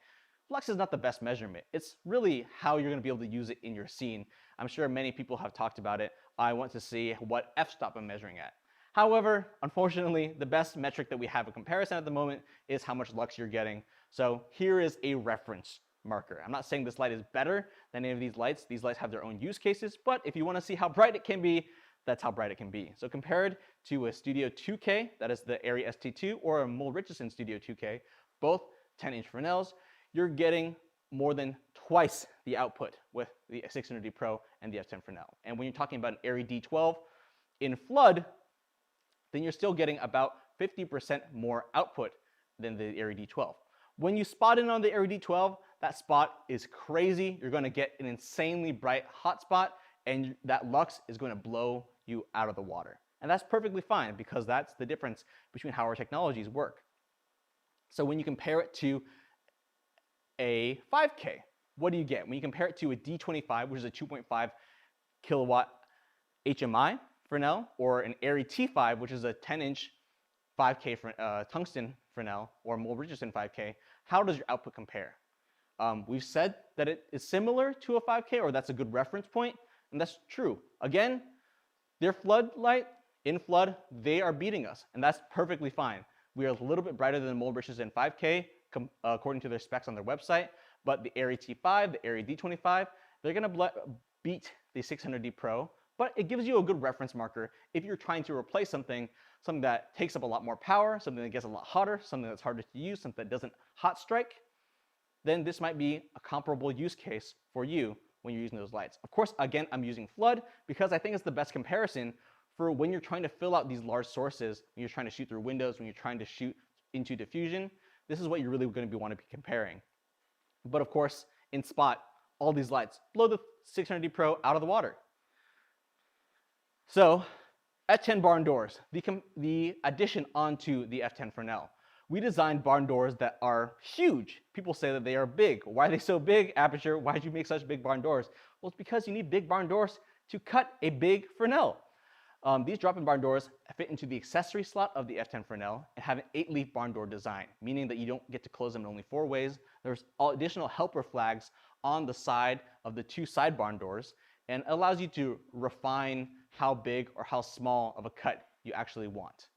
Lux is not the best measurement. It's really how you're going to be able to use it in your scene. I'm sure many people have talked about it. I want to see what f-stop I'm measuring at. However, unfortunately, the best metric that we have a comparison at the moment is how much lux you're getting. So here is a reference marker. I'm not saying this light is better than any of these lights. These lights have their own use cases, but if you want to see how bright it can be, that's how bright it can be. So compared to a Studio 2K, that is the Arri ST2, or a Mole Richardson Studio 2K, both 10-inch Fresnels, you're getting more than twice the output with the 600D Pro and the F10 Fresnel. And when you're talking about an Arri D12 in flood, then you're still getting about 50% more output than the Arri D12. When you spot in on the Arri D12, that spot is crazy. You're going to get an insanely bright hot spot, and that lux is going to blow you out of the water. And that's perfectly fine because that's the difference between how our technologies work. So when you compare it to a 5K, what do you get? When you compare it to a D25, which is a 2.5 kilowatt HMI Fresnel, or an Arri T5, which is a 10-inch 5K tungsten Fresnel, or Mole Richardson 5K, how does your output compare? We've said that it is similar to a 5K, or that's a good reference point, and that's true. Again, their floodlight, in flood, they are beating us, and that's perfectly fine. We are a little bit brighter than Mole Richardson 5K, according to their specs on their website, but the Arri T5, the Arri D25, they're going to beat the 600D Pro, but it gives you a good reference marker if you're trying to replace something that takes up a lot more power, something that gets a lot hotter, something that's harder to use, something that doesn't hot strike. Then this might be a comparable use case for you when you're using those lights. Of course, again, I'm using flood because I think it's the best comparison for when you're trying to fill out these large sources, when you're trying to shoot through windows, when you're trying to shoot into diffusion. This is what you're really going to want to be comparing. But of course, in spot, all these lights blow the 600D Pro out of the water. So F10 barn doors, the addition onto the F10 Fresnel. We designed barn doors that are huge. People say that they are big. Why are they so big, Aperture? Why did you make such big barn doors? Well, it's because you need big barn doors to cut a big Fresnel. These drop-in barn doors fit into the accessory slot of the F10 Fresnel and have an 8-leaf barn door design, meaning that you don't get to close them in only 4 ways. There's additional helper flags on the side of the 2 side barn doors, and allows you to refine how big or how small of a cut you actually want.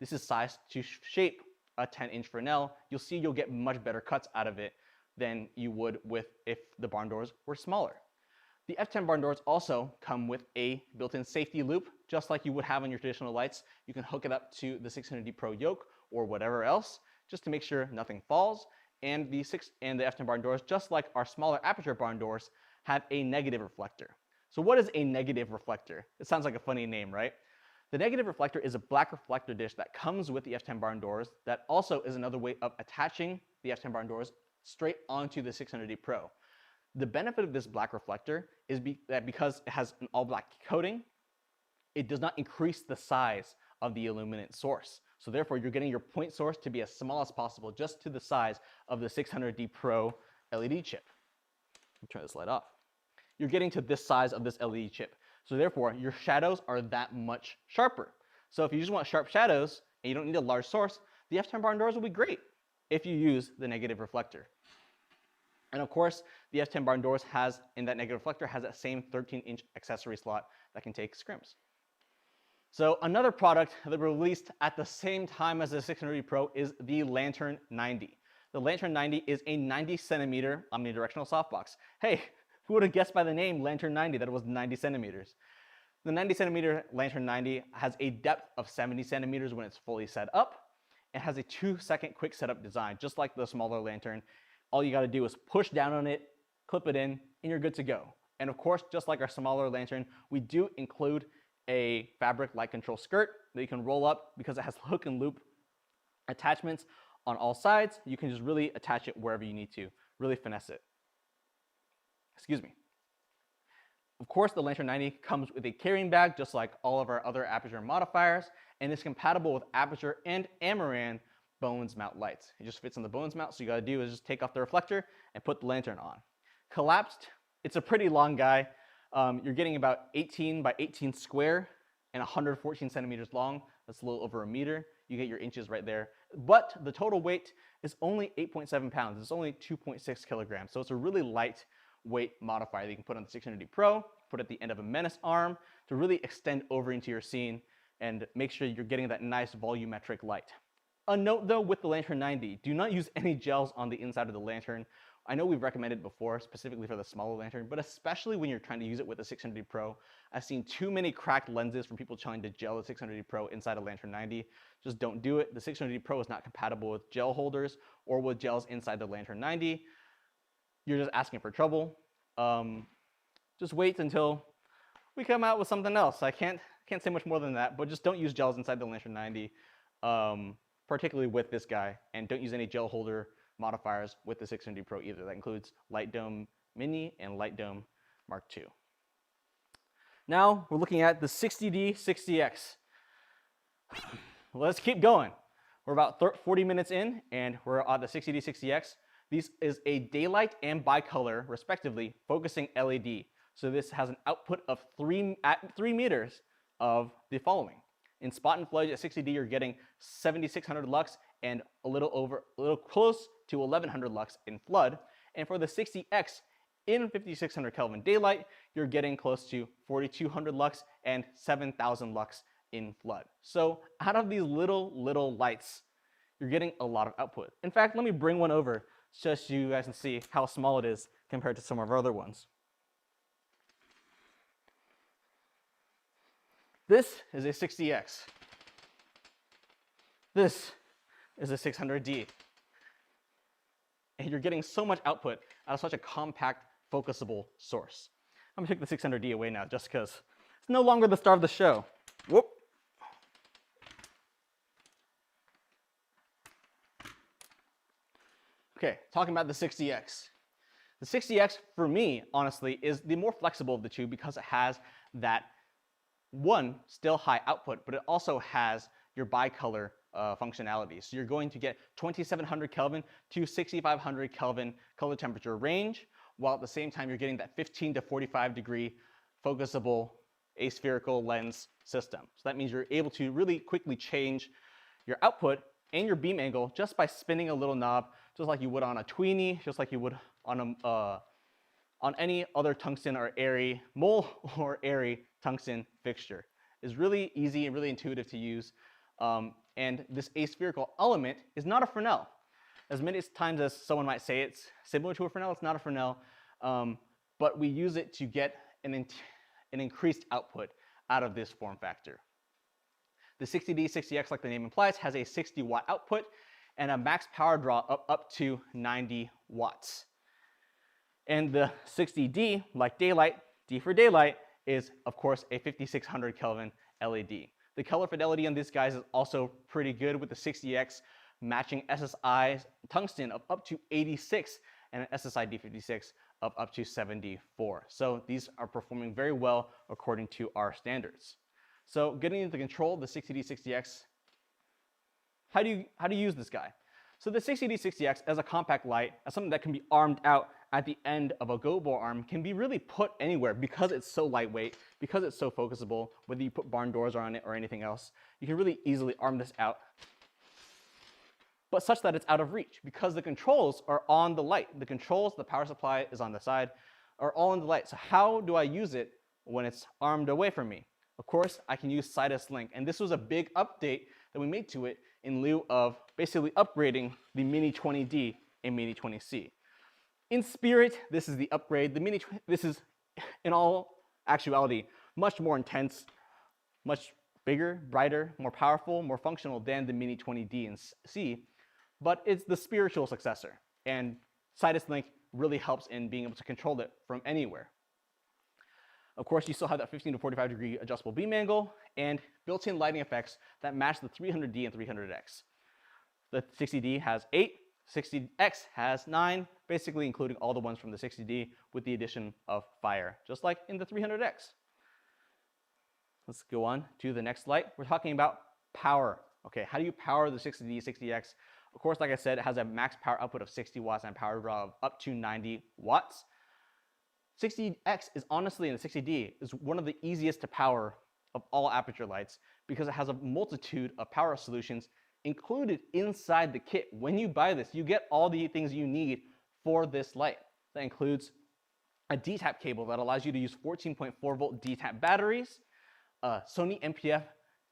This is sized to shape a 10-inch Fresnel. You'll see you'll get much better cuts out of it than you would if the barn doors were smaller. The F10 barn doors also come with a built-in safety loop, just like you would have on your traditional lights. You can hook it up to the 600D Pro yoke or whatever else, just to make sure nothing falls. And the F10 barn doors, just like our smaller Aperture barn doors, have a negative reflector. So what is a negative reflector? It sounds like a funny name, right? The negative reflector is a black reflector dish that comes with the F10 barn doors that also is another way of attaching the F10 barn doors straight onto the 600D Pro. The benefit of this black reflector is that because it has an all black coating, it does not increase the size of the illuminant source. So therefore, you're getting your point source to be as small as possible, just to the size of the 600D Pro LED chip. Let me turn this light off. You're getting to this size of this LED chip. So therefore, your shadows are that much sharper. So if you just want sharp shadows and you don't need a large source, the F10 barn doors will be great if you use the negative reflector. And of course, the F10 barn doors in that negative reflector has that same 13-inch accessory slot that can take scrims. So another product that we released at the same time as the 600D Pro is the Lantern 90. The Lantern 90 is a 90-centimeter omnidirectional softbox. Hey, who would have guessed by the name Lantern 90 that it was 90 centimeters? The 90-centimeter Lantern 90 has a depth of 70 centimeters when it's fully set up. It has a 2-second quick setup design, just like the smaller Lantern. All you got to do is push down on it, clip it in, and you're good to go. And of course, just like our smaller Lantern, we do include a fabric light control skirt that you can roll up because it has hook and loop attachments on all sides. You can just really attach it wherever you need to, really finesse it. Excuse me. Of course, the Lantern 90 comes with a carrying bag, just like all of our other Aputure modifiers, and is compatible with Aputure and Amaran Bones mount lights. It just fits on the Bones mount, so you gotta do is just take off the reflector and put the Lantern on. Collapsed, it's a pretty long guy. You're getting about 18 by 18 square and 114 centimeters long. That's a little over a meter. You get your inches right there. But the total weight is only 8.7 pounds. It's only 2.6 kilograms. So it's a really light weight modifier that you can put on the 600D Pro, put at the end of a Menace arm to really extend over into your scene and make sure you're getting that nice volumetric light. A note though with the Lantern 90, do not use any gels on the inside of the Lantern. I know we've recommended before, specifically for the smaller Lantern, but especially when you're trying to use it with the 600D Pro. I've seen too many cracked lenses from people trying to gel the 600D Pro inside a Lantern 90. Just don't do it. The 600D Pro is not compatible with gel holders or with gels inside the Lantern 90. You're just asking for trouble. Just wait until we come out with something else. I can't say much more than that, but just don't use gels inside the Lantern 90, particularly with this guy, and don't use any gel holder modifiers with the 600D Pro either. That includes Light Dome Mini and Light Dome Mark II. Now we're looking at the 60D 60X. Let's keep going. We're about 40 minutes in and we're on the 60D 60X. This is a daylight and bicolor, respectively, focusing LED. So this has an output of 3 meters of the following. In spot and fledge at 60D, you're getting 7,600 lux and a little close to 1,100 lux in flood. And for the 60X in 5,600 Kelvin daylight, you're getting close to 4,200 lux and 7,000 lux in flood. So out of these little lights, you're getting a lot of output. In fact, let me bring one over just so you guys can see how small it is compared to some of our other ones. This is a 60X. This is a 600D. And you're getting so much output out of such a compact, focusable source. I'm gonna take the 600D away now just because it's no longer the star of the show. Whoop. Okay, talking about the 60X. The 60X, for me, honestly, is the more flexible of the two because it has that, one, still high output, but it also has your bicolor functionality. So you're going to get 2700 Kelvin to 6500 Kelvin color temperature range, while at the same time you're getting that 15 to 45 degree focusable aspherical lens system. So that means you're able to really quickly change your output and your beam angle just by spinning a little knob, just like you would on a tweenie, just like you would on any other tungsten or airy mole or airy tungsten fixture. It's really easy and really intuitive to use. And this aspherical element is not a Fresnel. As many times as someone might say it's similar to a Fresnel, it's not a Fresnel, but we use it to get an increased output out of this form factor. The 60D 60X, like the name implies, has a 60 watt output and a max power draw up to 90 watts. And the 60D, like daylight, D for daylight, is of course a 5600 Kelvin LED. The color fidelity on these guys is also pretty good, with the 60X matching SSI tungsten of up to 86 and an SSI D56 of up to 74. So these are performing very well according to our standards. So getting into the control, the 60D60X, how do you use this guy? So the 60D60X as a compact light, as something that can be armed out at the end of a go-bore arm, can be really put anywhere because it's so lightweight, because it's so focusable, whether you put barn doors on it or anything else. You can really easily arm this out, but such that it's out of reach, because the controls are on the light. The controls, the power supply is on the side, are all on the light. So how do I use it when it's armed away from me? Of course, I can use Sidus Link, and this was a big update that we made to it in lieu of basically upgrading the Mini 20D and Mini 20C. In spirit, this is the upgrade. This is, in all actuality, much more intense, much bigger, brighter, more powerful, more functional than the Mini 20D and C, but it's the spiritual successor, and Sidus Link really helps in being able to control it from anywhere. Of course, you still have that 15 to 45 degree adjustable beam angle and built-in lighting effects that match the 300D and 300X. The 60D has 8, 60X has 9, basically including all the ones from the 60D with the addition of fire, just like in the 300X. Let's go on to the next light. We're talking about power. Okay, how do you power the 60D, 60X? Of course, like I said, it has a max power output of 60 watts and a power draw of up to 90 watts. 60X is honestly, in the 60D, is one of the easiest to power of all Aputure lights because it has a multitude of power solutions included inside the kit. When you buy this, you get all the things you need for this light. That includes a D-tap cable that allows you to use 14.4 volt D-tap batteries, a Sony MPF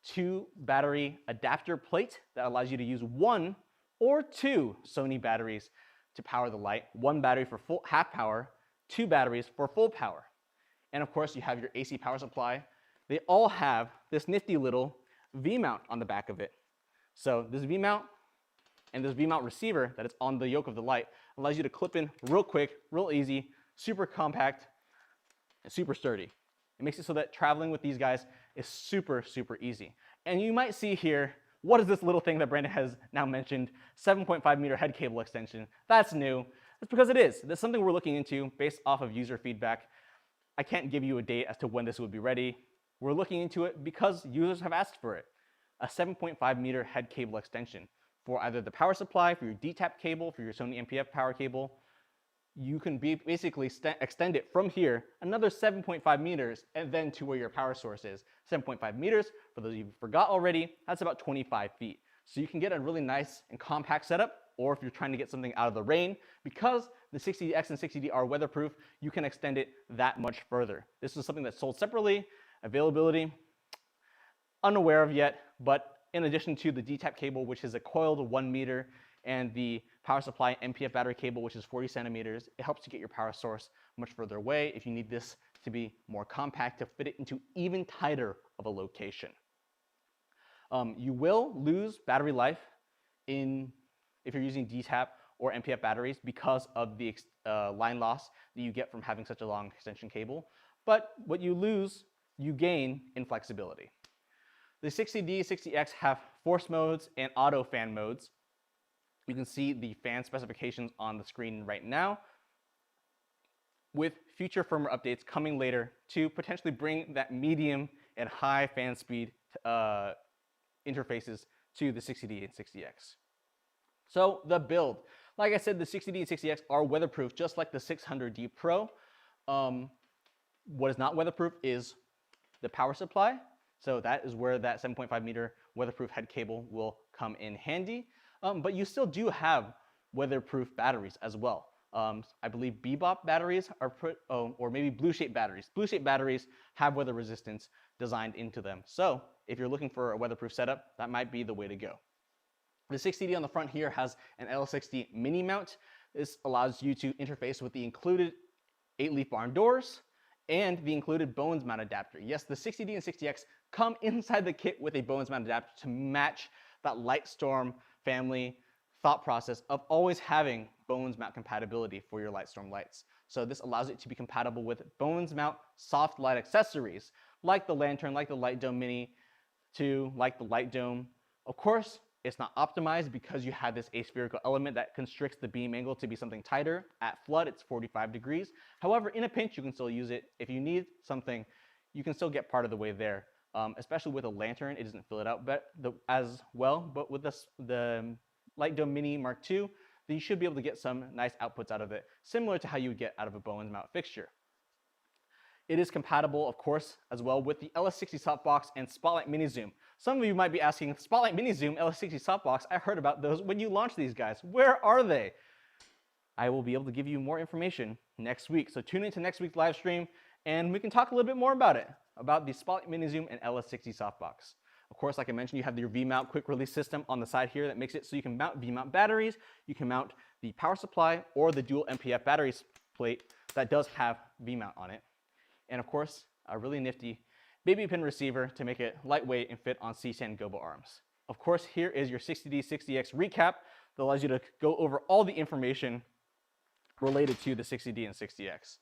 2 battery adapter plate that allows you to use 1 or 2 Sony batteries to power the light, 1 battery for full half power, 2 batteries for full power. And of course, you have your AC power supply. They all have this nifty little V-mount on the back of it. So this V-mount and this V-mount receiver that is on the yoke of the light allows you to clip in real quick, real easy, super compact, and super sturdy. It makes it so that traveling with these guys is super, super easy. And you might see here, what is this little thing that Brandon has now mentioned? 7.5 meter head cable extension. That's new. That's because it is. That's something we're looking into based off of user feedback. I can't give you a date as to when this would be ready. We're looking into it because users have asked for it. A 7.5 meter head cable extension for either the power supply, for your D-tap cable, for your Sony MPF power cable. You can basically extend it from here another 7.5 meters and then to where your power source is. 7.5 meters, for those of you who forgot already, that's about 25 feet. So you can get a really nice and compact setup, or if you're trying to get something out of the rain, because the 60X and 60D are weatherproof, you can extend it that much further. This is something that's sold separately. Availability, unaware of yet, but in addition to the D-tap cable, which is a coiled 1 meter, and the power supply MPF battery cable, which is 40 centimeters, it helps to get your power source much further away if you need this to be more compact, to fit it into even tighter of a location. You will lose battery life if you're using D-tap or MPF batteries because of the line loss that you get from having such a long extension cable. But what you lose, you gain in flexibility. The 60D, 60X have force modes and auto fan modes. You can see the fan specifications on the screen right now, with future firmware updates coming later to potentially bring that medium and high fan speed interfaces to the 60D and 60X. So the build. Like I said, the 60D and 60X are weatherproof, just like the 600D Pro. What is not weatherproof is the power supply. So that is where that 7.5 meter weatherproof head cable will come in handy. But you still do have weatherproof batteries as well. I believe Bebop batteries are or maybe Blue Shape batteries. Blue Shape batteries have weather resistance designed into them. So if you're looking for a weatherproof setup, that might be the way to go. The 60D on the front here has an L60 mini mount. This allows you to interface with the included 8-leaf barn doors and the included Bones mount adapter. Yes, the 60D and 60X come inside the kit with a Bones mount adapter to match that Lightstorm family thought process of always having Bones mount compatibility for your Lightstorm lights. So this allows it to be compatible with Bones mount soft light accessories like the lantern, like the Light Dome Mini, to like the light dome. Of course, it's not optimized because you have this aspherical element that constricts the beam angle to be something tighter. At flood, it's 45 degrees. However, in a pinch, you can still use it. If you need something, you can still get part of the way there. Especially with a lantern, it doesn't fill it out as well. But with the Light Dome Mini Mark II, then you should be able to get some nice outputs out of it, similar to how you would get out of a Bowens mount fixture. It is compatible, of course, as well with the LS60 softbox and Spotlight Mini Zoom. Some of you might be asking, Spotlight Mini Zoom, LS60 softbox, I heard about those when you launched these guys. Where are they? I will be able to give you more information next week. So tune into next week's live stream and we can talk a little bit more about it, about the Spotlight Mini Zoom and LS60 softbox. Of course, like I mentioned, you have your V-mount quick release system on the side here that makes it so you can mount V-mount batteries, you can mount the power supply or the dual MPF batteries plate that does have V-mount on it. And of course, a really nifty baby pin receiver to make it lightweight and fit on C10 Gobo arms. Of course, here is your 60D 60X recap that allows you to go over all the information related to the 60D and 60X.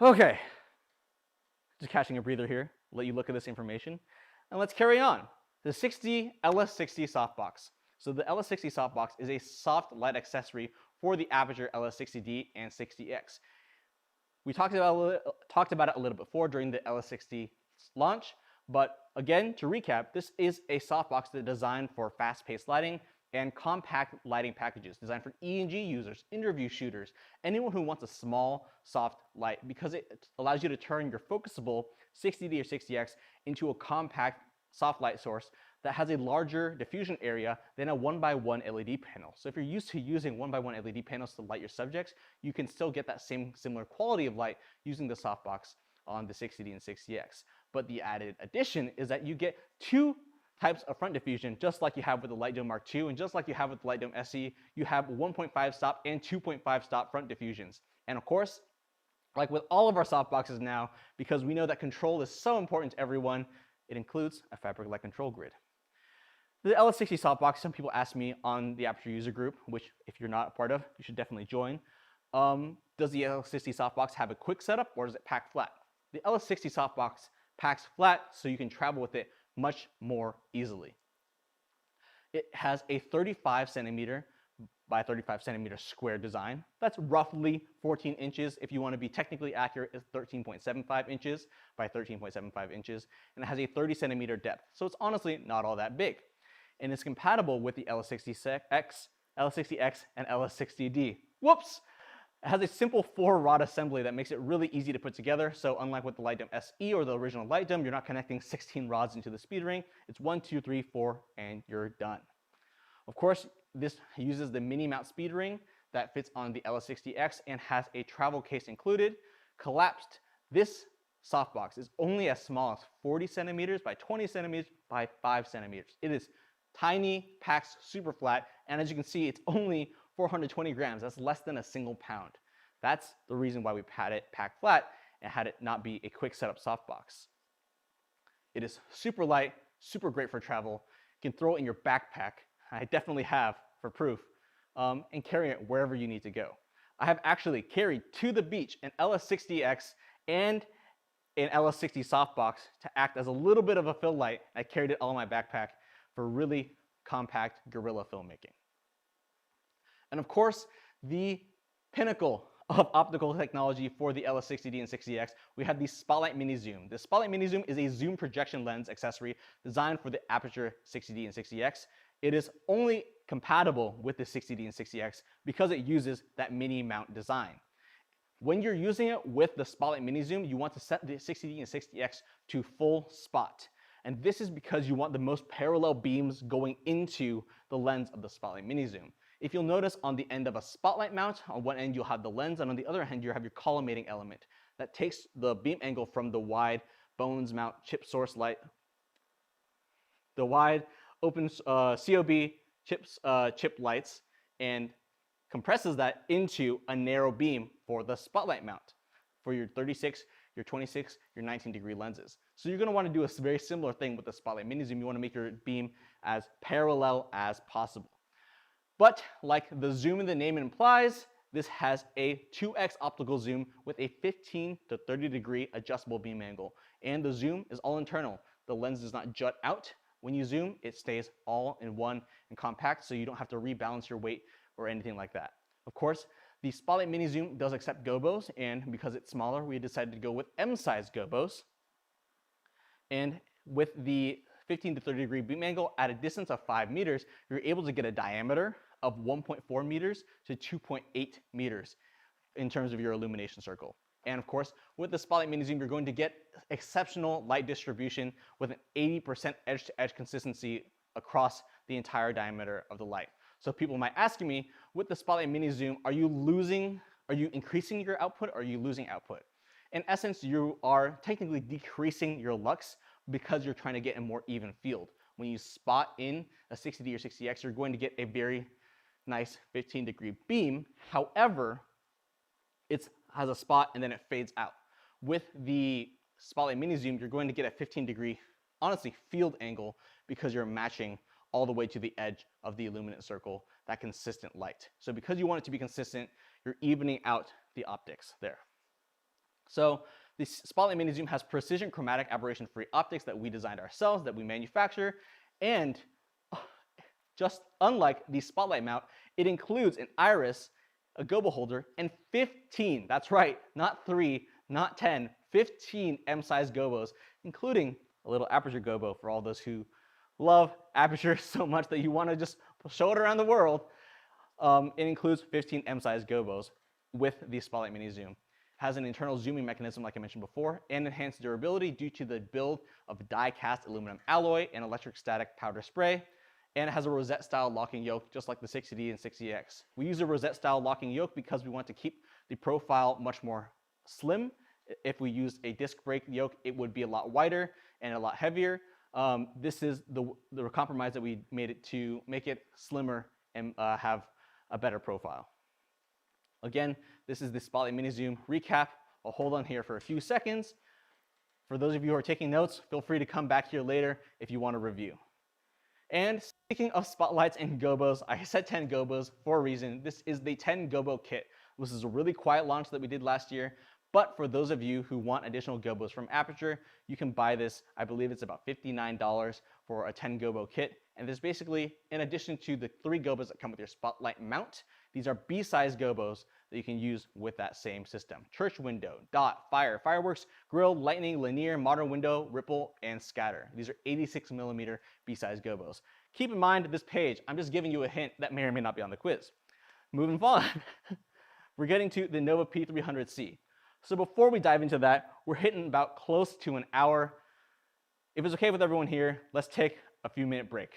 Okay, just catching a breather here, let you look at this information. And let's carry on. The 60 LS60 softbox. So the LS60 softbox is a soft light accessory for the Aputure LS60D and 60X. We talked about it a little before during the LS60 launch, but again, to recap, this is a softbox that's designed for fast-paced lighting and compact lighting packages, designed for E&G users, interview shooters, anyone who wants a small, soft light, because it allows you to turn your focusable 60D or 60X into a compact soft light source that has a larger diffusion area than a 1x1 LED panel. So if you're used to using 1x1 LED panels to light your subjects, you can still get that same similar quality of light using the softbox on the 60D and 60X. But the added addition is that you get two types of front diffusion, just like you have with the Light Dome Mark II, and just like you have with the Light Dome SE, you have 1.5 stop and 2.5 stop front diffusions. And of course, like with all of our softboxes now, because we know that control is so important to everyone, it includes a fabric-like control grid. The LS60 softbox, some people ask me on the Aperture user group, which if you're not a part of, you should definitely join. Does the LS60 softbox have a quick setup or does it pack flat? The LS60 softbox packs flat so you can travel with it much more easily. It has a 35 centimeter by 35 centimeter square design. That's roughly 14 inches. If you want to be technically accurate, it's 13.75 inches by 13.75 inches. And it has a 30 centimeter depth. So it's honestly not all that big. And it's compatible with the LS60X, and LS60D. Whoops! It has a simple 4-rod assembly that makes it really easy to put together. So unlike with the Light Dome SE or the original Light Dome, you're not connecting 16 rods into the speed ring. It's 1, 2, 3, 4, and you're done. Of course, this uses the mini mount speed ring that fits on the LS60X and has a travel case included. Collapsed, this softbox is only as small as 40 centimeters by 20 centimeters by 5 centimeters. It is tiny, packs super flat, and as you can see, it's only 420 grams. That's less than a single pound. That's the reason why we had it packed flat and had it not be a quick setup softbox. It is super light, super great for travel. You can throw it in your backpack. I definitely have for proof, and carry it wherever you need to go. I have actually carried to the beach an LS60X and an LS60 softbox to act as a little bit of a fill light. I carried it all in my backpack for really compact guerrilla filmmaking. And of course, the pinnacle of optical technology for the LS60D and 60X, we have the Spotlight Mini Zoom. The Spotlight Mini Zoom is a zoom projection lens accessory designed for the Aputure 60D and 60X. It is only compatible with the 60D and 60X because it uses that mini mount design. When you're using it with the Spotlight Mini Zoom, you want to set the 60D and 60X to full spot. And this is because you want the most parallel beams going into the lens of the Spotlight Mini Zoom. If you'll notice on the end of a spotlight mount, on one end you'll have the lens, and on the other end you have your collimating element that takes the beam angle from the wide Bowens mount chip source light, the wide open COB chip lights, and compresses that into a narrow beam for the spotlight mount for your 36, your 26, your 19-degree lenses. So you're going to want to do a very similar thing with the Spotlight Mini Zoom. You want to make your beam as parallel as possible. But like the zoom in the name implies, this has a 2x optical zoom with a 15 to 30 degree adjustable beam angle. And the zoom is all internal. The lens does not jut out. When you zoom, it stays all in one and compact, so you don't have to rebalance your weight or anything like that. Of course, the Spotlight Mini Zoom does accept gobos, and because it's smaller, we decided to go with M-size gobos. And with the 15 to 30 degree beam angle at a distance of 5 meters, you're able to get a diameter of 1.4 meters to 2.8 meters in terms of your illumination circle. And of course, with the Spotlight Mini Zoom, you're going to get exceptional light distribution with an 80% edge-to-edge consistency across the entire diameter of the light. So people might ask me, with the Spotlight Mini Zoom, are you increasing your output or are you losing output? In essence, you are technically decreasing your lux because you're trying to get a more even field. When you spot in a 60D or 60X, you're going to get a very nice 15-degree beam. However, it has a spot and then it fades out. With the Spotlight Mini Zoom, you're going to get a 15-degree, honestly, field angle because you're matching all the way to the edge of the illuminant circle, that consistent light. So because you want it to be consistent, you're evening out the optics there. So the Spotlight Mini Zoom has precision chromatic aberration-free optics that we designed ourselves, that we manufacture, and just unlike the Spotlight mount, it includes an iris, a gobo holder, and 15, that's right, not 3, not 10, 15 M-size gobos, including a little Aperture gobo for all those who love Aperture so much that you want to just show it around the world. It includes 15 M-size gobos with the Spotlight Mini Zoom. Has an internal zooming mechanism, like I mentioned before, and enhanced durability due to the build of die-cast aluminum alloy and electric static powder spray. And it has a rosette-style locking yoke, just like the 60D and 60X. We use a rosette-style locking yoke because we want to keep the profile much more slim. If we used a disc brake yoke, it would be a lot wider and a lot heavier. This is the compromise that we made it to make it slimmer and have a better profile. Again, this is the Spotlight Mini Zoom recap. I'll hold on here for a few seconds. For those of you who are taking notes, feel free to come back here later if you want to review. And speaking of spotlights and gobos, I said 10 gobos for a reason. This is the 10 gobo kit. This is a really quiet launch that we did last year. But for those of you who want additional gobos from Aperture, you can buy this. I believe it's about $59 for a 10 gobo kit. And this basically, in addition to the 3 gobos that come with your spotlight mount, these are B-size gobos that you can use with that same system. Church window, dot, fire, fireworks, grill, lightning, linear, modern window, ripple, and scatter. These are 86mm B-size gobos. Keep in mind this page, I'm just giving you a hint that may or may not be on the quiz. Moving on, we're getting to the Nova P300C. So before we dive into that, we're hitting about close to an hour. If it's okay with everyone here, let's take a few minute break.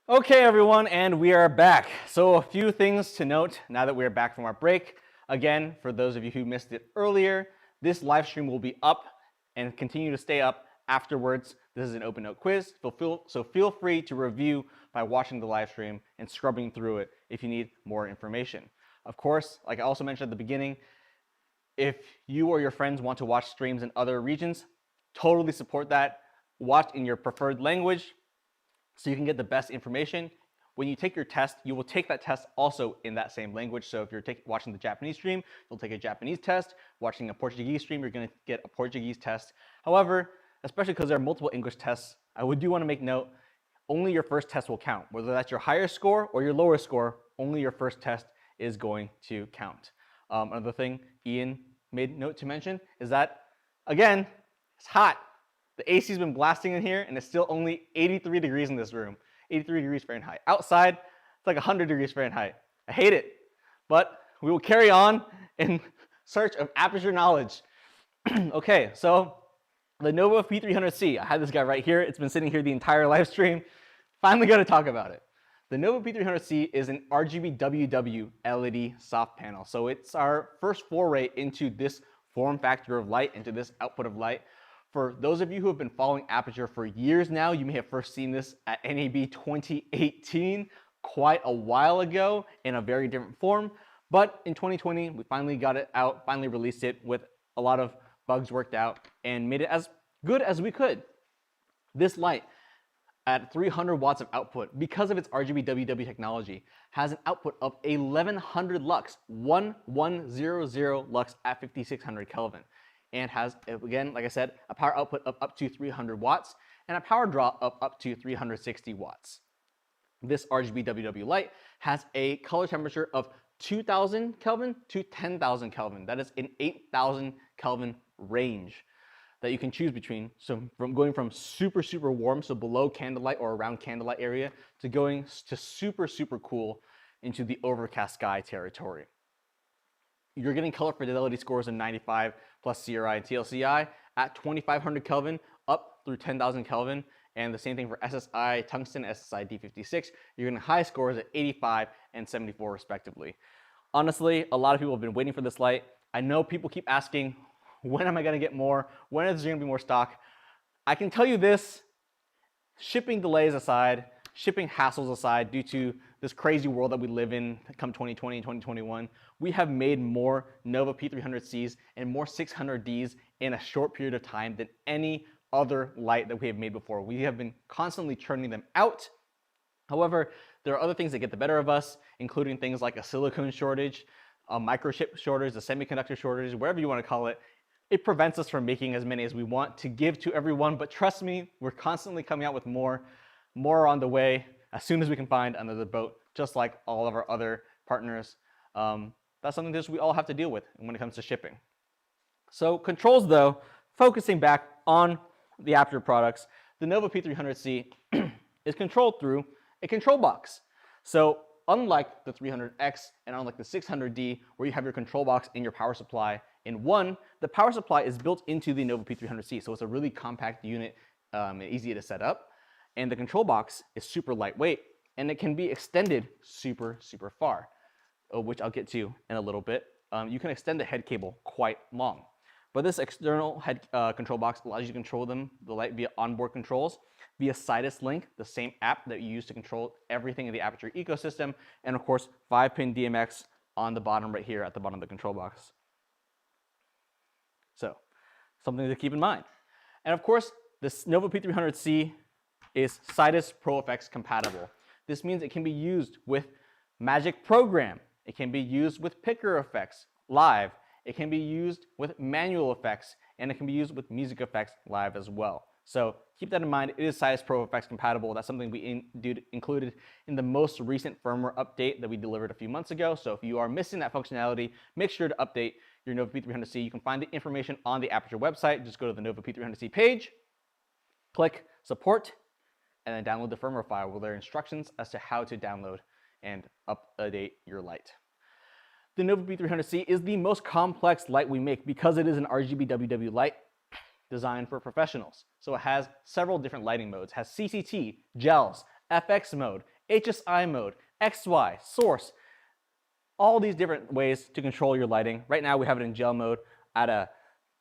Okay, everyone, and we are back. So a few things to note now that we are back from our break. Again, for those of you who missed it earlier, this live stream will be up and continue to stay up afterwards. This is an open note quiz, so feel free to review by watching the live stream and scrubbing through it if you need more information. Of course, like I also mentioned at the beginning, if you or your friends want to watch streams in other regions, totally support that. Watch in your preferred language so you can get the best information. When you take your test, you will take that test also in that same language. So if you're watching the Japanese stream, you'll take a Japanese test. Watching a Portuguese stream, you're going to get a Portuguese test. However, especially because there are multiple English tests, I do want to make note, only your first test will count. Whether that's your higher score or your lower score, only your first test is going to count. Another thing Ian made note to mention is that, again, it's hot. The AC's been blasting in here, and it's still only 83 degrees in this room. 83 degrees Fahrenheit. Outside, it's like 100 degrees Fahrenheit. I hate it, but we will carry on in search of aperture knowledge. Okay, so the Nova P300C. I had this guy right here. It's been sitting here the entire live stream. Finally got to talk about it. The Nova P300C is an RGB WW LED soft panel. So it's our first foray into this form factor of light, into this output of light. For those of you who have been following Aputure for years now, you may have first seen this at NAB 2018, quite a while ago in a very different form. But in 2020, we finally got it out, finally released it with a lot of bugs worked out and made it as good as we could. This light at 300 watts of output, because of its RGB WW technology, has an output of 1100 lux, 1100 lux at 5600 Kelvin. And has, again, like I said, a power output of up to 300 watts and a power draw of up to 360 watts. This RGB WW light has a color temperature of 2000 Kelvin to 10,000 Kelvin. That is an 8,000 Kelvin range that you can choose between. So from going from super, super warm, so below candlelight or around candlelight area, to going to super, super cool into the overcast sky territory. You're getting color fidelity scores of 95 plus CRI and TLCI at 2500 Kelvin up through 10,000 Kelvin. And the same thing for SSI tungsten, SSI D56. You're getting high scores at 85 and 74 respectively. Honestly, a lot of people have been waiting for this light. I know people keep asking, when am I going to get more? When is there going to be more stock? I can tell you this, shipping delays aside, shipping hassles aside, due to this crazy world that we live in come 2020 and 2021, we have made more Nova P300Cs and more 600Ds in a short period of time than any other light that we have made before. We have been constantly churning them out. However, there are other things that get the better of us, including things like a silicone shortage, a microchip shortage, a semiconductor shortage, whatever you want to call it. It prevents us from making as many as we want to give to everyone, but trust me, we're constantly coming out with more on the way as soon as we can find another boat, just like all of our other partners. That's something that we all have to deal with when it comes to shipping. So controls though, focusing back on the Aputure products, the Nova P300C is controlled through a control box. So unlike the 300X and unlike the 600D, where you have your control box and your power supply in one, the power supply is built into the Nova P300C. So it's a really compact unit and easy to set up. And the control box is super lightweight, and it can be extended super, super far, which I'll get to in a little bit. You can extend the head cable quite long. But this external head control box allows you to control the light via onboard controls, via Sidus Link, the same app that you use to control everything in the Aputure ecosystem, and of course 5-pin DMX on the bottom right here at the bottom of the control box. So something to keep in mind. And of course, this Nova P300C is Sidus Pro Effects compatible. This means it can be used with Magic Program. It can be used with Picker Effects live. It can be used with manual effects, and it can be used with music effects live as well. So keep that in mind. It is Sidus Pro Effects compatible. That's something we included in the most recent firmware update that we delivered a few months ago. So if you are missing that functionality, make sure to update your Nova P300C. You can find the information on the Aputure website. Just go to the Nova P300C page, click Support, and then download the firmware file where there are instructions as to how to download and update your light. The Nova P300C is the most complex light we make because it is an RGB WW light designed for professionals. So it has several different lighting modes. It has CCT, gels, FX mode, HSI mode, XY, source, all these different ways to control your lighting. Right now we have it in gel mode at a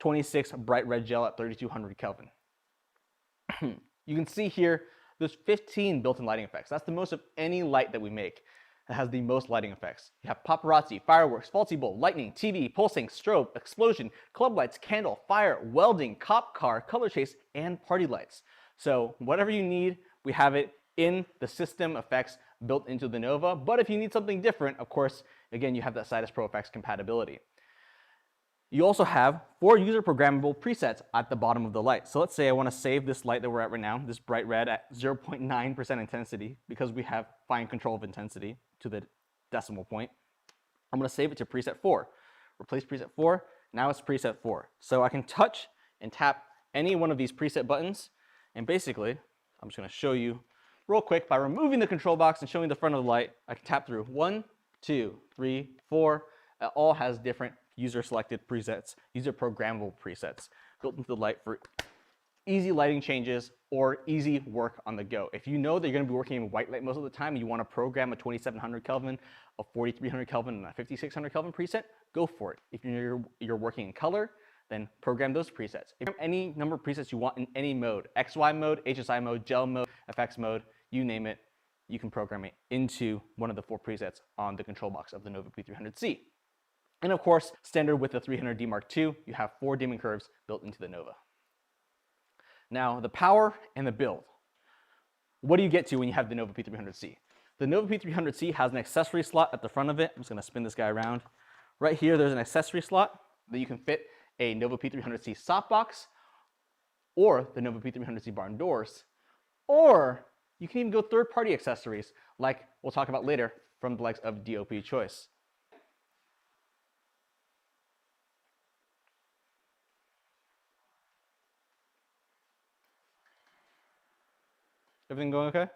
26 bright red gel at 3200 Kelvin. You can see here there's 15 built-in lighting effects. That's the most of any light that we make that has the most lighting effects. You have paparazzi, fireworks, faulty bulb, lightning, TV, pulsing, strobe, explosion, club lights, candle, fire, welding, cop car, color chase, and party lights. So whatever you need, we have it in the system effects built into the Nova. But if you need something different, of course, again, you have that Sidus Pro FX compatibility. You also have 4 user programmable presets at the bottom of the light. So let's say I want to save this light that we're at right now, this bright red at 0.9% intensity, because we have fine control of intensity to the decimal point. I'm going to save it to preset 4. Replace preset 4. Now it's preset 4. So I can touch and tap any one of these preset buttons. And basically, I'm just going to show you real quick by removing the control box and showing the front of the light. I can tap through 1, 2, 3, 4. It all has different user selected presets, user programmable presets built into the light for easy lighting changes or easy work on the go. If you know that you're going to be working in white light most of the time and you want to program a 2700 Kelvin, a 4300 Kelvin, and a 5600 Kelvin preset, go for it. If you're working in color, then program those presets. If you have any number of presets you want in any mode, XY mode, HSI mode, gel mode, FX mode, you name it, you can program it into one of the 4 presets on the control box of the Nova P300C. And of course, standard with the 300D Mark II, you have 4 dimming curves built into the Nova. Now, the power and the build. What do you get to when you have the Nova P300C? The Nova P300C has an accessory slot at the front of it. I'm just going to spin this guy around. Right here, there's an accessory slot that you can fit a Nova P300C softbox or the Nova P300C barn doors, or you can even go third-party accessories like we'll talk about later from the likes of DOP Choice. Everything going okay?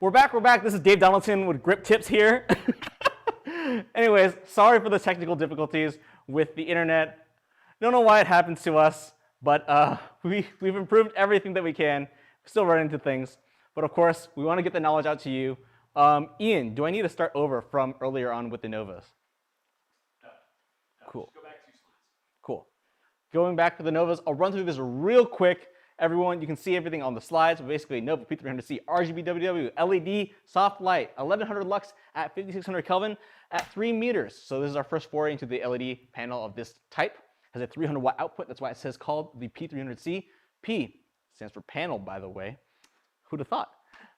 We're back. This is Dave Donaldson with Grip Tips here. Anyways, sorry for the technical difficulties with the internet. Don't know why it happens to us, but we've improved everything that we can. Still run into things, but of course, we want to get the knowledge out to you. Ian, do I need to start over from earlier on with the Novas? No, cool. Just go back 2 slides. Cool. Going back to the Novas, I'll run through this real quick. Everyone, you can see everything on the slides. Basically, Nova P300C, RGB WW, LED, soft light, 1100 lux at 5600 Kelvin at 3 meters. So this is our first foray into the LED panel of this type. Has a 300 watt output. That's why it says called the P300C. P stands for panel, by the way. Who'd have thought?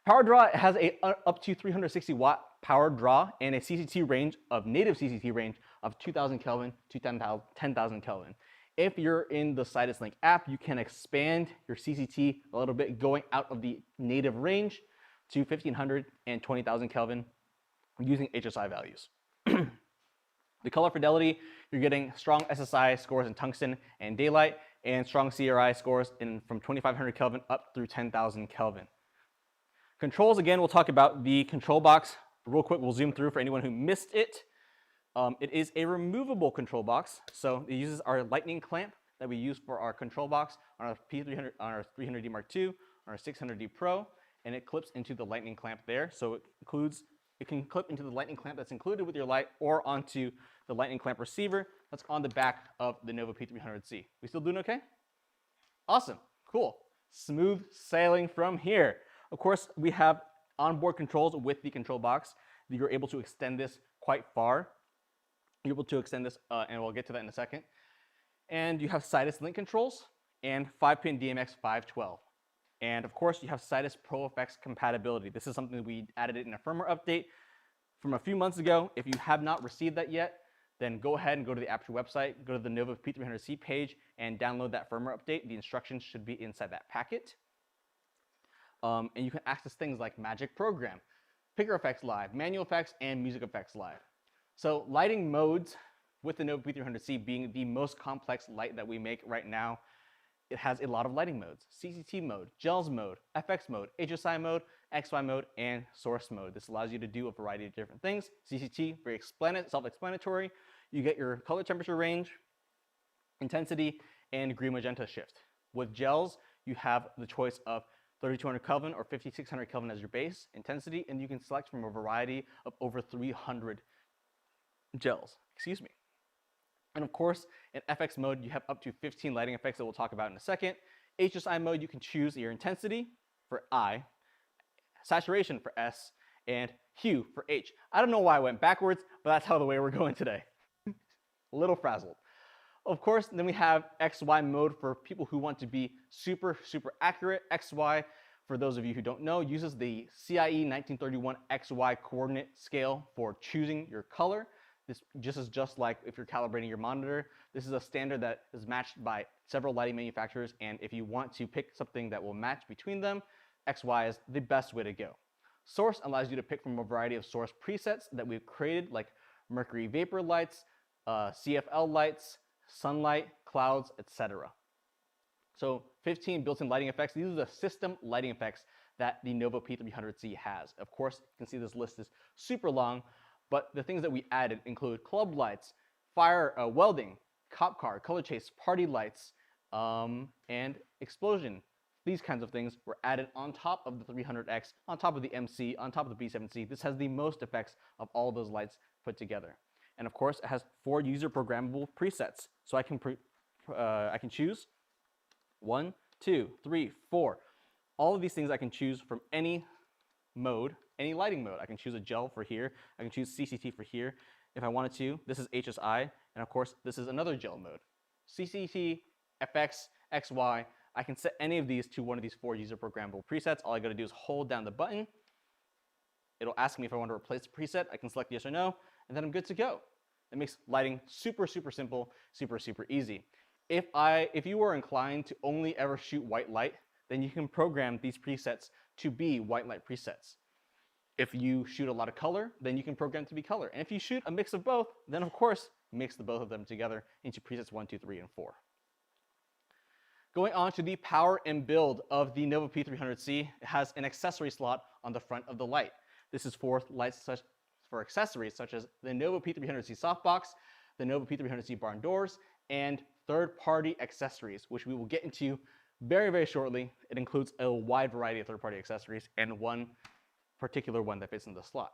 Power draw, it has a up to 360 watt power draw and a CCT range of native CCT range of 2000 Kelvin to 10,000 Kelvin. If you're in the Sidus Link app, you can expand your CCT a little bit, going out of the native range to 1500 and 20,000 Kelvin using HSI values. The color fidelity, you're getting strong SSI scores in tungsten and daylight, and strong CRI scores from 2500 Kelvin up through 10,000 Kelvin. Controls, again, we'll talk about the control box real quick. We'll zoom through for anyone who missed it. It is a removable control box, so it uses our lightning clamp that we use for our control box on our P300, on our 300D Mark II, on our 600D Pro, and it clips into the lightning clamp there. So it can clip into the lightning clamp that's included with your light, or onto the lightning clamp receiver that's on the back of the Nova P300C. We still doing okay? Awesome, cool. Smooth sailing from here. Of course, we have onboard controls with the control box. You're able to extend this quite far. You're able to extend this, and we'll get to that in a second. And you have Sidus Link controls and 5-pin DMX 512. And of course, you have Sidus Pro Effects compatibility. This is something that we added in a firmware update from a few months ago. If you have not received that yet, then go ahead and go to the Aputure website, go to the Nova P300C page, and download that firmware update. The instructions should be inside that packet. And you can access things like Magic Program, Picker Effects Live, Manual Effects, and Music Effects Live. So lighting modes, with the Nova P300C being the most complex light that we make right now, it has a lot of lighting modes: CCT mode, gels mode, FX mode, HSI mode, XY mode, and source mode. This allows you to do a variety of different things. CCT, very self-explanatory. You get your color temperature range, intensity, and green magenta shift. With gels, you have the choice of 3200 Kelvin or 5600 Kelvin as your base intensity, and you can select from a variety of over 300 gels, excuse me. And of course, in FX mode, you have up to 15 lighting effects that we'll talk about in a second. HSI mode, you can choose your intensity for I, saturation for S, and hue for H. I don't know why I went backwards, but that's how the way we're going today. A little frazzled. Of course, then we have XY mode for people who want to be super accurate. XY, for those of you who don't know, uses the CIE 1931 XY coordinate scale for choosing your color. This just like if you're calibrating your monitor. This is a standard that is matched by several lighting manufacturers, and if you want to pick something that will match between them, XY is the best way to go. Source allows you to pick from a variety of source presets that we've created, like mercury vapor lights, CFL lights, sunlight, clouds, etc. So 15 built-in lighting effects. These are the system lighting effects that the Nova P300C has. Of course, you can see this list is super long, but the things that we added include club lights, fire welding, cop car, color chase, party lights, and explosion. These kinds of things were added on top of the 300X, on top of the MC, on top of the B7C. This has the most effects of all those lights put together. And of course, it has 4 user programmable presets. So I can choose 1, 2, 3, 4. All of these things I can choose from any mode, any lighting mode. I can choose a gel for here. I can choose CCT for here. If I wanted to, this is HSI. And of course, this is another gel mode. CCT, FX, XY. I can set any of these to one of these 4 user programmable presets. All I got to do is hold down the button. It'll ask me if I want to replace the preset. I can select yes or no, and then I'm good to go. It makes lighting super simple, super easy. If you were inclined to only ever shoot white light, then you can program these presets to be white light presets. If you shoot a lot of color, then you can program to be color. And if you shoot a mix of both, then of course, mix the both of them together into presets 1, 2, 3, and 4. Going on to the power and build of the Nova P300C, it has an accessory slot on the front of the light. This is for lights for accessories such as the Nova P300C softbox, the Nova P300C barn doors, and third-party accessories, which we will get into very, very shortly. It includes a wide variety of third-party accessories and one particular one that fits in the slot.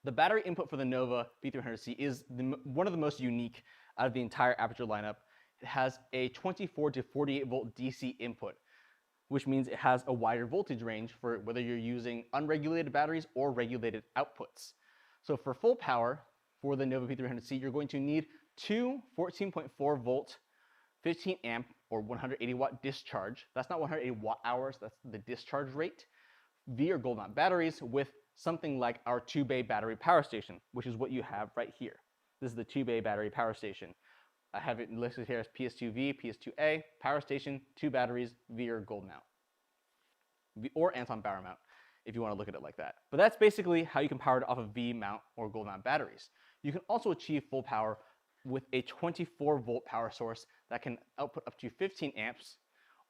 The battery input for the Nova P300C is one of the most unique out of the entire Aputure lineup. It has a 24 to 48 volt DC input, which means it has a wider voltage range for whether you're using unregulated batteries or regulated outputs. So for full power for the Nova P300C, you're going to need two 14.4 volt, 15 amp or 180 watt discharge. That's not 180 watt hours, that's the discharge rate. V or gold mount batteries with something like our 2-bay battery power station, which is what you have right here. This is the 2-bay battery power station. I have it listed here as PS2V, PS2A, power station, 2 batteries, V or gold mount, or Anton Bauer mount, if you want to look at it like that. But that's basically how you can power it off of V mount or gold mount batteries. You can also achieve full power with a 24 volt power source that can output up to 15 amps,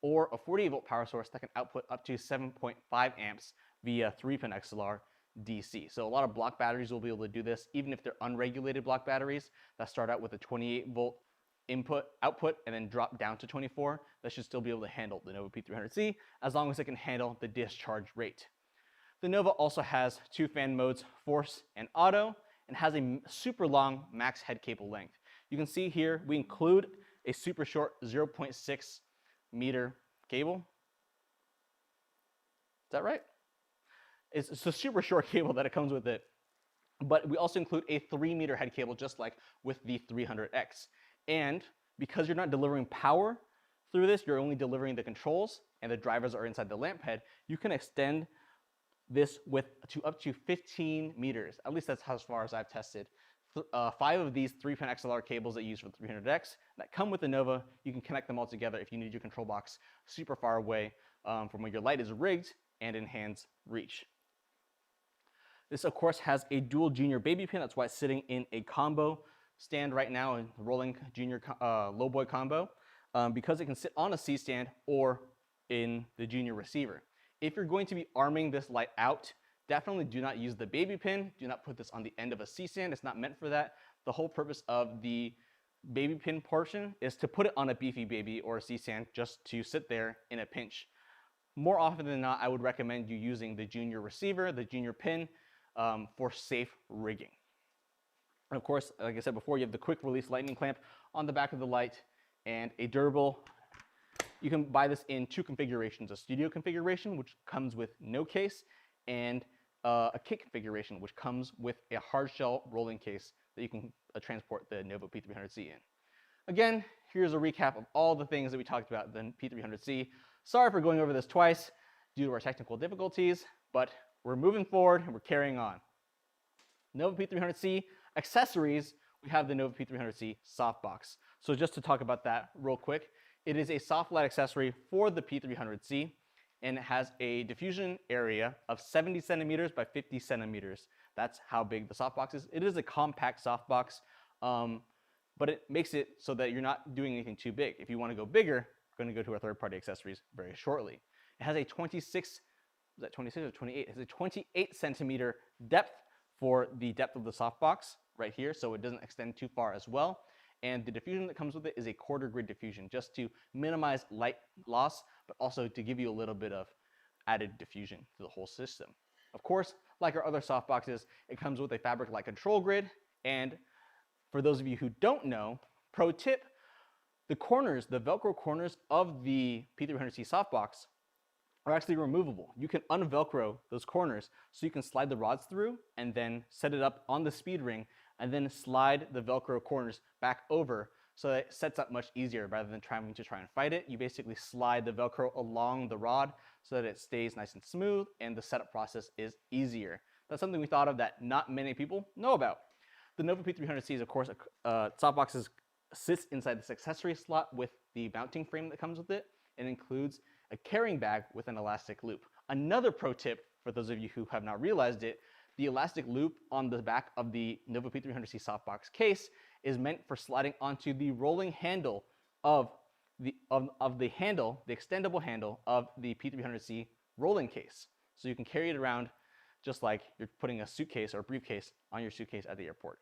or a 48 volt power source that can output up to 7.5 amps via 3-pin XLR DC. So a lot of block batteries will be able to do this, even if they're unregulated block batteries that start out with a 28 volt output and then drop down to 24. That should still be able to handle the Nova P300C as long as it can handle the discharge rate. The Nova also has 2 fan modes, force and auto, and has a super long max head cable length. You can see here we include a super short 0.6 meter cable. Is that right? It's a super short cable that it comes with it. But we also include a 3-meter head cable, just like with the 300X. And because you're not delivering power through this, you're only delivering the controls, and the drivers are inside the lamp head, you can extend this to up to 15 meters. At least that's as far as I've tested. 5 of these 3-pin XLR cables that you use for the 300X that come with the Nova, you can connect them all together if you need your control box super far away from where your light is rigged and in hand's reach. This, of course, has a dual junior baby pin. That's why it's sitting in a combo stand right now, in rolling junior low boy combo, because it can sit on a C stand or in the junior receiver. If you're going to be arming this light out, definitely do not use the baby pin. Do not put this on the end of a C stand. It's not meant for that. The whole purpose of the baby pin portion is to put it on a beefy baby or a C stand just to sit there in a pinch. More often than not, I would recommend you using the junior receiver, the junior pin, for safe rigging. And of course, like I said before, you have the quick release lightning clamp on the back of the light and a durable. You can buy this in 2 configurations, a studio configuration, which comes with no case, and a kit configuration, which comes with a hard shell rolling case that you can transport the Nova P300C in. Again, here's a recap of all the things that we talked about the P300C. Sorry for going over this twice due to our technical difficulties, but we're moving forward and we're carrying on. Nova P300C accessories, we have the Nova P300C softbox. So just to talk about that real quick, it is a soft light accessory for the P300C, and it has a diffusion area of 70 centimeters by 50 centimeters. That's how big the softbox is. It is a compact softbox, but it makes it so that you're not doing anything too big. If you want to go bigger, we're going to go to our third-party accessories very shortly. It has a 26, is that 26 or 28? It has a 28 centimeter depth for the depth of the softbox right here, so it doesn't extend too far as well. And the diffusion that comes with it is a quarter grid diffusion, just to minimize light loss, but also to give you a little bit of added diffusion to the whole system. Of course, like our other softboxes, it comes with a fabric light control grid. And for those of you who don't know, pro tip, the corners, the Velcro corners of the P300C softbox are actually removable. You can unvelcro those corners so you can slide the rods through and then set it up on the speed ring and then slide the Velcro corners back over so that it sets up much easier rather than trying to fight it. You basically slide the Velcro along the rod so that it stays nice and smooth and the setup process is easier. That's something we thought of that not many people know about. The Nova P300C is, of course, softbox sits inside this accessory slot with the mounting frame that comes with it. It includes a carrying bag with an elastic loop. Another pro tip for those of you who have not realized it, the elastic loop on the back of the Nova P300C softbox case is meant for sliding onto the rolling handle of the handle, the extendable handle of the P300C rolling case. So you can carry it around just like you're putting a suitcase or a briefcase on your suitcase at the airport.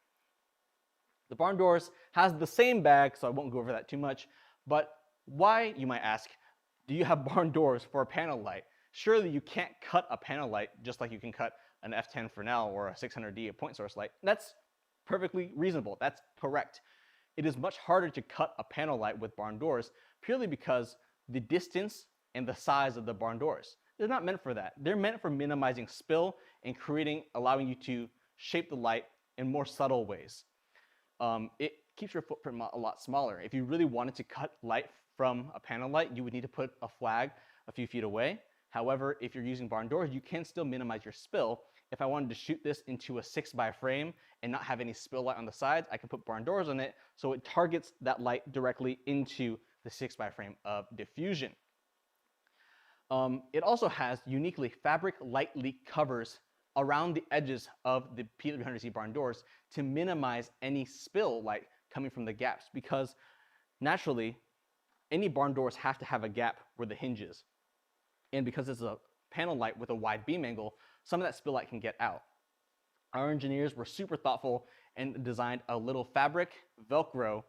The barn doors has the same bag, so I won't go over that too much. But why, you might ask, do you have barn doors for a panel light? Surely you can't cut a panel light just like you can cut an F10 Fresnel or a 600D, a point source light. That's perfectly reasonable. That's correct. It is much harder to cut a panel light with barn doors purely because the distance and the size of the barn doors. They're not meant for that. They're meant for minimizing spill and allowing you to shape the light in more subtle ways. It keeps your footprint a lot smaller. If you really wanted to cut light from a panel light, you would need to put a flag a few feet away. However, if you're using barn doors, you can still minimize your spill. If I wanted to shoot this into a 6x frame and not have any spill light on the sides, I can put barn doors on it so it targets that light directly into the 6x frame of diffusion. It also has uniquely fabric light leak covers around the edges of the P300C barn doors to minimize any spill light coming from the gaps, because naturally any barn doors have to have a gap where the hinge is. And because it's a panel light with a wide beam angle, some of that spill light can get out. Our engineers were super thoughtful and designed a little fabric Velcro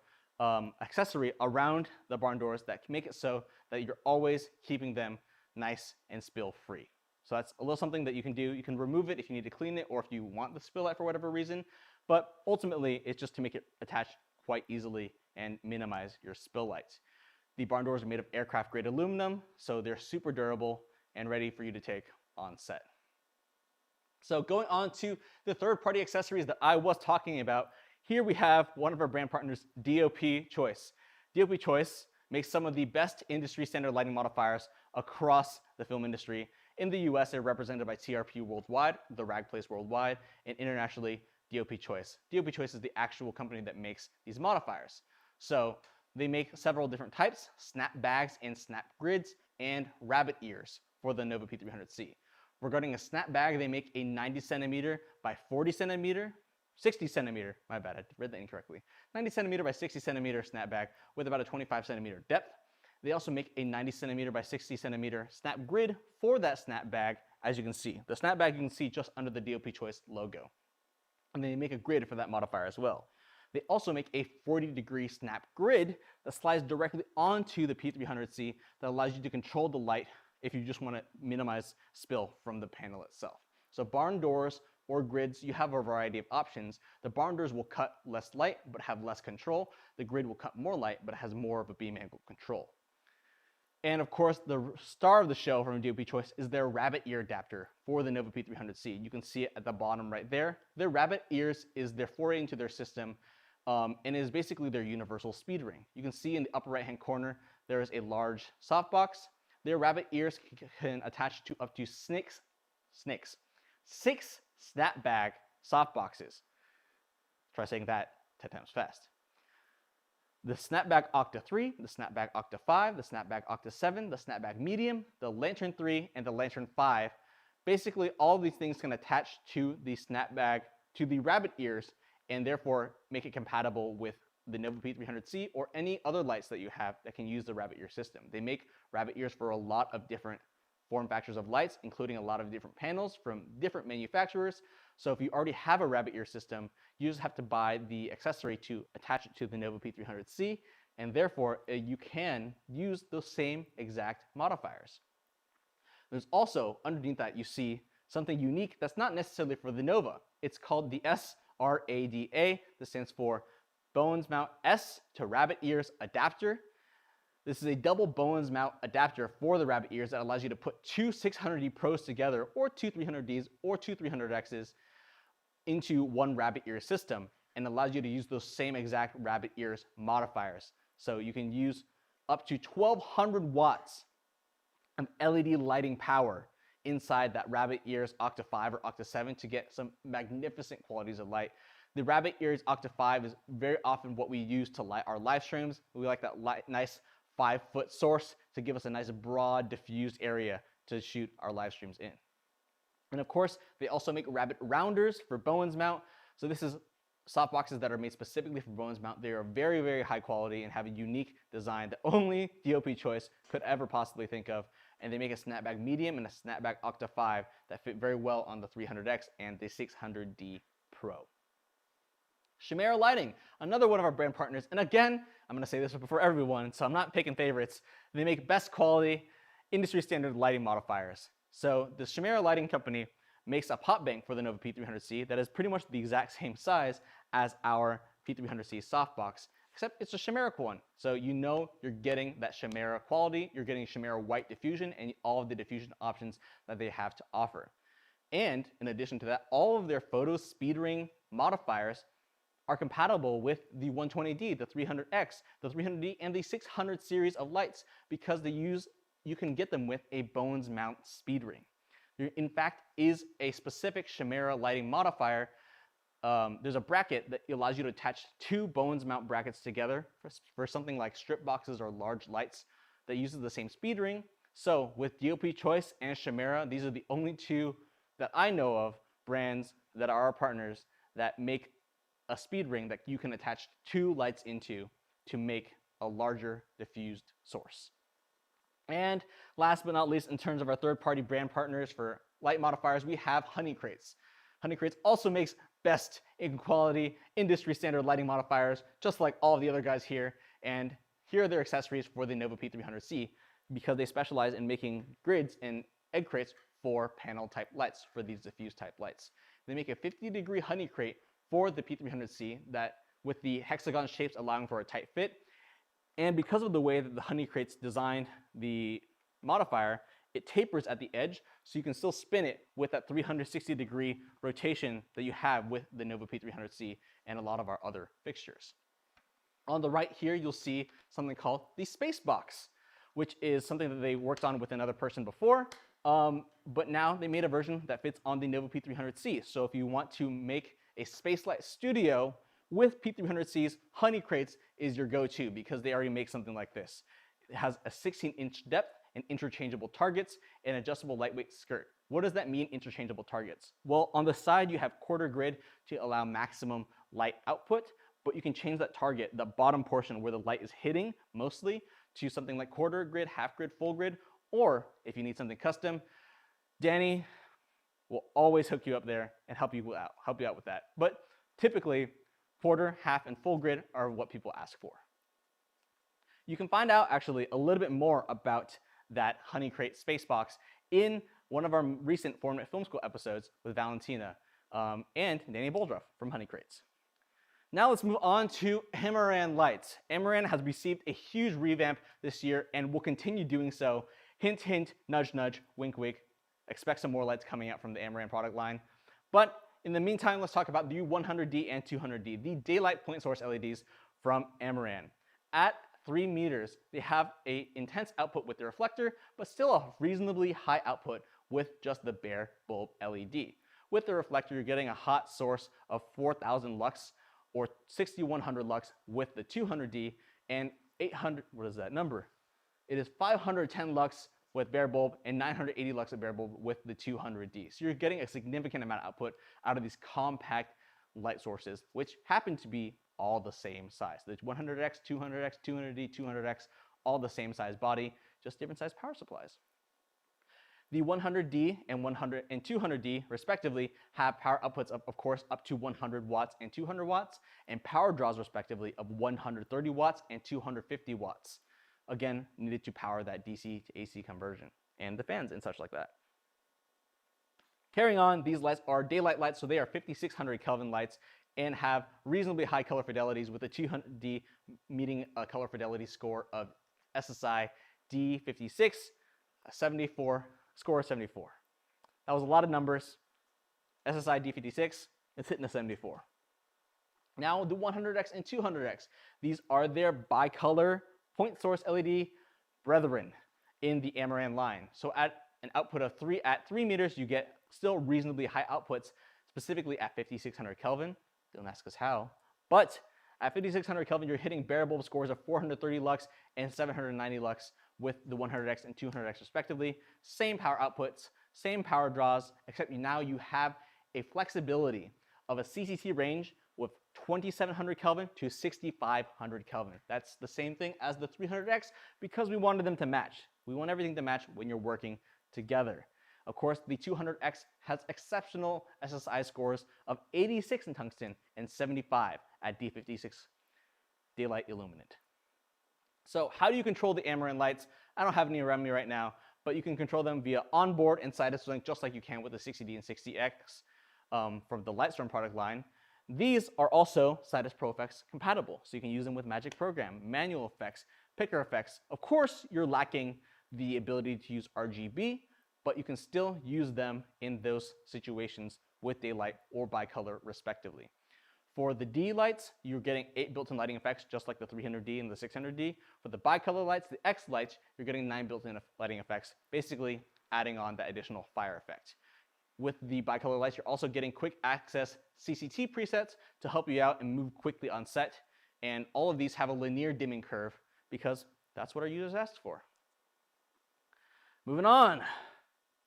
accessory around the barn doors that can make it so that you're always keeping them nice and spill free. So that's a little something that you can do. You can remove it if you need to clean it or if you want the spill light for whatever reason, but ultimately it's just to make it attach quite easily and minimize your spill lights. The barn doors are made of aircraft grade aluminum, so they're super durable and ready for you to take on set. So going on to the third-party accessories that I was talking about, here we have one of our brand partners, DOP Choice. DOP Choice makes some of the best industry standard lighting modifiers across the film industry. In the US, they're represented by TRP Worldwide, the rag place worldwide, and internationally, DOP Choice. DOP Choice is the actual company that makes these modifiers. So they make several different types: snap bags and snap grids, and rabbit ears for the Nova P300C. Regarding a snap bag, they make a 90 centimeter by 40 centimeter, 60 centimeter, my bad, I read that incorrectly, 90 centimeter by 60 centimeter snap bag with about a 25 centimeter depth. They also make a 90 centimeter by 60 centimeter snap grid for that snap bag, as you can see. The snap bag you can see just under the DOP Choice logo. And they make a grid for that modifier as well. They also make a 40-degree snap grid that slides directly onto the P300C that allows you to control the light if you just want to minimize spill from the panel itself. So barn doors or grids, you have a variety of options. The barn doors will cut less light but have less control. The grid will cut more light but has more of a beam angle control. And of course, the star of the show from DOP Choice is their rabbit ear adapter for the Nova P300C. You can see it at the bottom right there. Their rabbit ears is their foray into their system and is basically their universal speed ring. You can see in the upper right-hand corner, there is a large softbox. Their rabbit ears can attach to up to six snapbag softboxes. Try saying that 10 times fast. The Snapback Octa 3, the Snapback Octa 5, the Snapback Octa 7, the Snapback Medium, the Lantern 3, and the Lantern 5. Basically, all of these things can attach to the snapbag, to the rabbit ears, and therefore make it compatible with the Nova P300C or any other lights that you have that can use the rabbit ear system. They make rabbit ears for a lot of different form factors of lights, including a lot of different panels from different manufacturers. So if you already have a rabbit ear system, you just have to buy the accessory to attach it to the Nova P300C, and therefore you can use those same exact modifiers. There's also, underneath that, you see something unique that's not necessarily for the Nova. It's called the SRADA. This stands for Bones Mount S to Rabbit Ears Adapter. This is a double Bones mount adapter for the rabbit ears that allows you to put two 600D Pros together, or two 300Ds, or two 300Xs into one rabbit ear system, and allows you to use those same exact rabbit ears modifiers. So you can use up to 1200 watts of LED lighting power inside that rabbit ears Octa 5 or Octa 7 to get some magnificent qualities of light. The rabbit ears Octa 5 is very often what we use to light our live streams. We like that nice 5-foot source to give us a nice broad diffused area to shoot our live streams in. And of course, they also make rabbit rounders for Bones mount. So this is softboxes that are made specifically for Bones mount. They are very, very high quality and have a unique design that only DOP Choice could ever possibly think of. and they make a snapback medium and a snapback Octa 5 that fit very well on the 300X and the 600D Pro. Chimera Lighting, another one of our brand partners, and again, I'm going to say this for everyone, so I'm not picking favorites. They make best quality, industry standard lighting modifiers. So the Chimera Lighting Company makes a pop bank for the Nova P300C that is pretty much the exact same size as our P300C softbox, except it's a Chimera one. So you know you're getting that Chimera quality, you're getting Chimera white diffusion, and all of the diffusion options that they have to offer. And in addition to that, all of their photo speed ring modifiers are compatible with the 120D, the 300X, the 300D, and the 600 series of lights because you can get them with a Bones mount speed ring. There, in fact, is a specific Chimera lighting modifier. There's a bracket that allows you to attach two Bones mount brackets together for something like strip boxes or large lights that uses the same speed ring. So with DOP Choice and Chimera, these are the only two that I know of brands that are our partners that make a speed ring that you can attach two lights into to make a larger diffused source. And last but not least, in terms of our third-party brand partners for light modifiers, we have Honey Crates. Honey Crates also makes best in quality, industry standard lighting modifiers, just like all of the other guys here. And here are their accessories for the Nova P300C because they specialize in making grids and egg crates for panel type lights, for these diffuse type lights. They make a 50-degree Honey Crate for the P300C that with the hexagon shapes allowing for a tight fit. And because of the way that the Honey Crates designed the modifier, it tapers at the edge, so you can still spin it with that 360-degree rotation that you have with the Nova P300C and a lot of our other fixtures. On the right here, you'll see something called the Space Box, which is something that they worked on with another person before, but now they made a version that fits on the Nova P300C. So if you want to make a Spacelight Studio with P300C's, Honey Crates is your go-to because they already make something like this. It has a 16-inch depth and interchangeable targets and adjustable lightweight skirt. What does that mean, interchangeable targets? Well, on the side, you have quarter grid to allow maximum light output, but you can change that target, the bottom portion where the light is hitting mostly, to something like quarter grid, half grid, full grid, or if you need something custom, Danny will always hook you up there and help you out with that. But typically, quarter, half, and full grid are what people ask for. You can find out actually a little bit more about that Honey Crate Space Box in one of our recent Format Film School episodes with Valentina and Danny Boldruff from Honey Crates. Now let's move on to Amaran lights. Amaran has received a huge revamp this year and will continue doing so. Hint, hint, nudge, nudge, wink, wink. Expect some more lights coming out from the Amaran product line. But in the meantime, let's talk about the 100D and 200D, the daylight point source LEDs from Amaran. At 3 meters, they have an intense output with the reflector, but still a reasonably high output with just the bare bulb LED. With the reflector, you're getting a hot source of 4,000 lux or 6,100 lux with the 200D and 800, what is that number? It is 510 lux with bare bulb and 980 lux of bare bulb with the 200D. So you're getting a significant amount of output out of these compact light sources, which happen to be all the same size. The 100X, 200X, 200D, 200X, all the same size body, just different size power supplies. The 100D and 200D, respectively, have power outputs of course, up to 100 watts and 200 watts, and power draws, respectively, of 130 watts and 250 watts. Again, needed to power that DC to AC conversion and the fans and such like that. Carrying on, these lights are daylight lights, so they are 5600 Kelvin lights and have reasonably high color fidelities, with the 200D meeting a color fidelity score of SSI D56, 74, score 74. That was a lot of numbers. SSI D56, it's hitting a 74. Now the 100X and 200X. These are their bicolor point source LED brethren in the Amaran line. So at an output of 3 meters, you get still reasonably high outputs, specifically at 5600 Kelvin. Don't ask us how. But at 5600 Kelvin, you're hitting bare bulb scores of 430 lux and 790 lux with the 100X and 200X respectively. Same power outputs, same power draws, except now you have a flexibility of a CCC range with 2700 Kelvin to 6500 Kelvin. That's the same thing as the 300X because we wanted them to match. We want everything to match when you're working together. Of course, the 200X has exceptional SSI scores of 86 in tungsten and 75 at D56 daylight illuminant. So how do you control the Amaran lights? I don't have any around me right now, but you can control them via onboard and Sidus link just like you can with the 60D and 60X from the Livestream product line. These are also Sidus Pro Effects compatible, so you can use them with Magic Program, manual effects, picker effects. Of course, you're lacking the ability to use RGB, but you can still use them in those situations with daylight or bicolor respectively. For the D lights, you're getting 8 built-in lighting effects just like the 300D and the 600D. For the bicolor lights, the X lights, you're getting 9 built-in lighting effects, basically adding on that additional fire effect. With the bicolor lights, you're also getting quick access CCT presets to help you out and move quickly on set. And all of these have a linear dimming curve because that's what our users asked for. Moving on,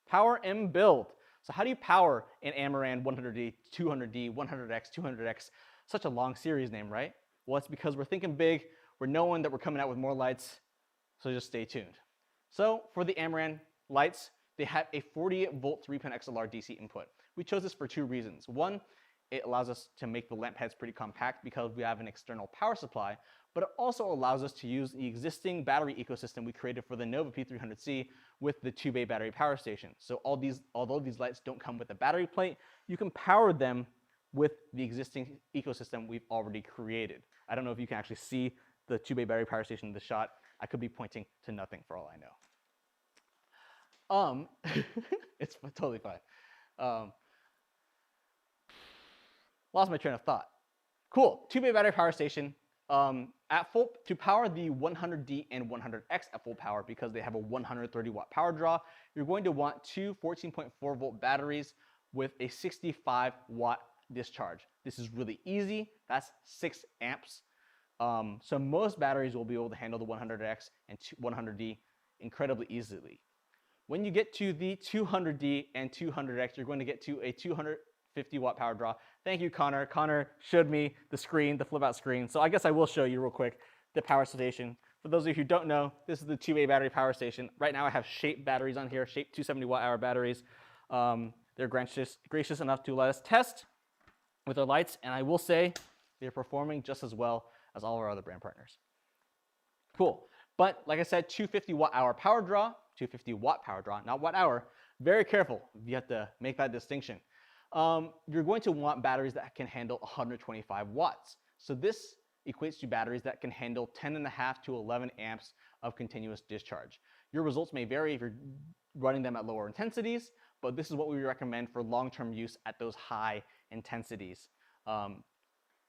power and build. So how do you power an Amaran 100D, 200D, 100X, 200X? Such a long series name, right? Well, it's because we're thinking big. We're knowing that we're coming out with more lights, so just stay tuned. So for the Amaran lights, they have a 48 volt 3-pin XLR DC input. We chose this for 2 reasons. One, it allows us to make the lamp heads pretty compact because we have an external power supply, but it also allows us to use the existing battery ecosystem we created for the Nova P300C with the 2-bay battery power station. So although these lights don't come with a battery plate, you can power them with the existing ecosystem we've already created. I don't know if you can actually see the 2-bay battery power station in the shot. I could be pointing to nothing for all I know. It's totally fine. Lost my train of thought. Cool, 2-bay battery power station. To power the 100D and 100X at full power, because they have a 130 watt power draw, you're going to want 2 14.4 volt batteries with a 65 watt discharge. This is really easy. That's 6 amps. So most batteries will be able to handle the 100X and 100D incredibly easily. When you get to the 200D and 200X, you're going to get to a 250 watt power draw. Thank you, Connor. Connor showed me the screen, the flip out screen. So I guess I will show you real quick the power station. For those of you who don't know, this is the 2-bay battery power station. Right now I have Shape batteries on here, Shape 270 watt hour batteries. They're gracious enough to let us test with our lights, and I will say they're performing just as well as all of our other brand partners. Cool. But like I said, 250 watt hour power draw, 250 watt power draw, not watt hour. Very careful. You have to make that distinction. You're going to want batteries that can handle 125 watts. So this equates to batteries that can handle 10.5 to 11 amps of continuous discharge. Your results may vary if you're running them at lower intensities, but this is what we recommend for long-term use at those high intensities.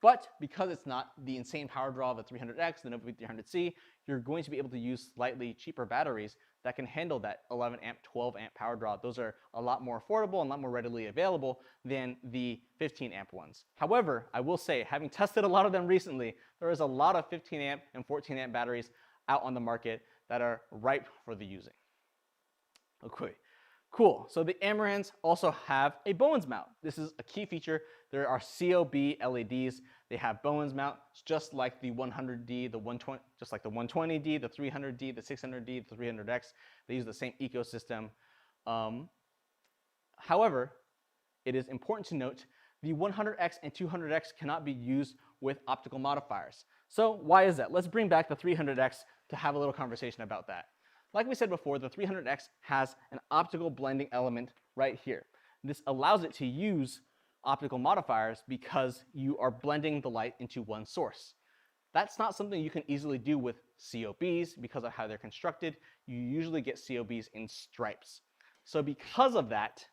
But because it's not the insane power draw of the 300X, the Nova P300C, you're going to be able to use slightly cheaper batteries that can handle that 11 amp, 12 amp power draw. Those are a lot more affordable and a lot more readily available than the 15 amp ones. However, I will say, having tested a lot of them recently, there is a lot of 15 amp and 14 amp batteries out on the market that are ripe for the using. Okay. Cool, so the Amarans also have a Bowens mount. This is a key feature. There are COB LEDs. They have Bowens mount, just like the 100D, the 120, just like the 120D, the 300D, the 600D, the 300X. They use the same ecosystem. However, it is important to note the 100X and 200X cannot be used with optical modifiers. So why is that? Let's bring back the 300X to have a little conversation about that. Like we said before, the 300X has an optical blending element right here. This allows it to use optical modifiers because you are blending the light into one source. That's not something you can easily do with COBs because of how they're constructed. You usually get COBs in stripes. So because of that,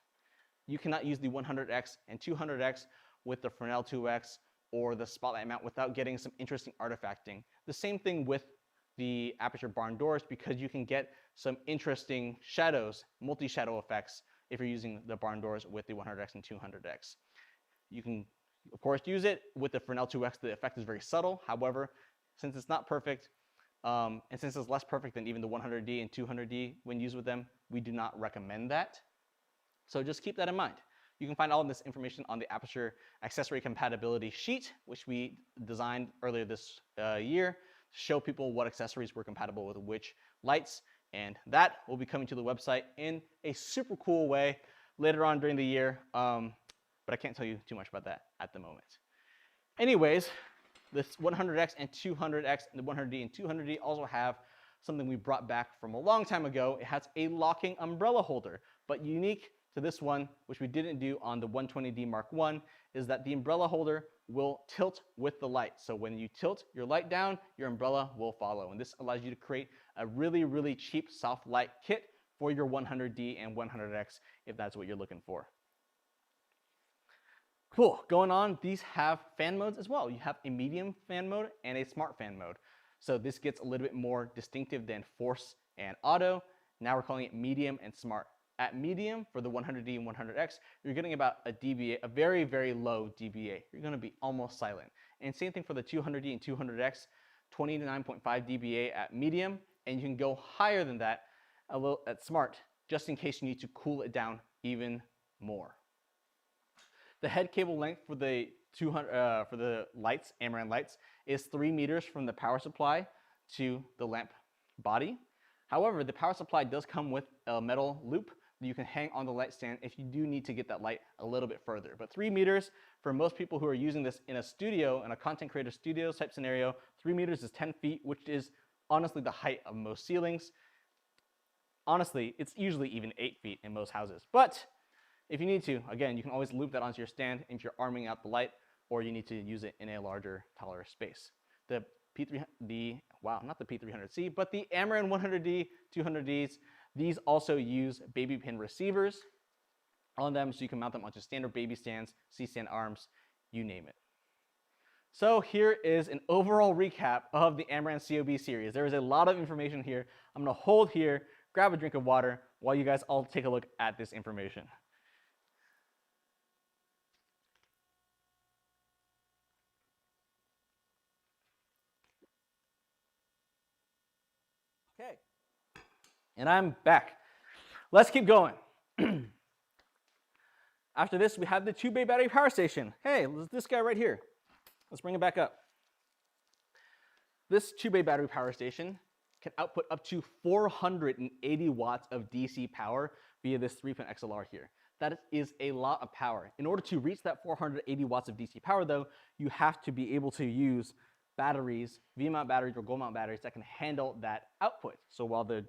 you cannot use the 100X and 200X with the Fresnel 2X or the spotlight mount without getting some interesting artifacting. The same thing with the Aputure barn doors, because you can get some interesting shadows, multi-shadow effects if you're using the barn doors with the 100X and 200X. You can, of course, use it with the Fresnel 2X. The effect is very subtle. However, since it's not perfect, and since it's less perfect than even the 100D and 200D when used with them, we do not recommend that. So just keep that in mind. You can find all of this information on the Aputure accessory compatibility sheet, which we designed earlier this year to show people what accessories were compatible with which lights. And that will be coming to the website in a super cool way later on during the year. But I can't tell you too much about that at the moment. Anyways, this 100X and 200X and the 100D and 200D also have something we brought back from a long time ago. It has a locking umbrella holder, but unique to this one, which we didn't do on the 120D Mark I, is that the umbrella holder will tilt with the light. So when you tilt your light down, your umbrella will follow. And this allows you to create a really, really cheap soft light kit for your 100D and 100X if that's what you're looking for. Cool, going on, these have fan modes as well. You have a medium fan mode and a smart fan mode. So this gets a little bit more distinctive than force and auto. Now we're calling it medium and smart. At medium, for the 100D and 100X, you're getting about a dBA, a very, very low dBA. You're gonna be almost silent. And same thing for the 200D and 200X, 29.5 dBA at medium, and you can go higher than that a little at smart, just in case you need to cool it down even more. The head cable length for the lights, Amaran lights, is 3 meters from the power supply to the lamp body. However, the power supply does come with a metal loop that you can hang on the light stand if you do need to get that light a little bit further. But 3 meters, for most people who are using this in a studio, in a content creator studio type scenario, 3 meters is 10 feet, which is honestly the height of most ceilings. Honestly, it's usually even 8 feet in most houses. But if you need to, again, you can always loop that onto your stand if you're arming out the light, or you need to use it in a larger, taller space. The not the P300C, but the Amaran 100D, 200Ds, these also use baby pin receivers on them, so you can mount them onto standard baby stands, C-stand arms, you name it. So here is an overall recap of the Amaran COB series. There is a lot of information here. I'm gonna hold here, grab a drink of water, while you guys all take a look at this information. Okay, and I'm back. Let's keep going. After this, we have the 2-bay battery power station. Hey, this guy right here. Let's bring it back up. This 2-bay battery power station can output up to 480 watts of DC power via this 3-pin XLR here. That is a lot of power. In order to reach that 480 watts of DC power though, you have to be able to use batteries, V-mount batteries or gold mount batteries that can handle that output. So while the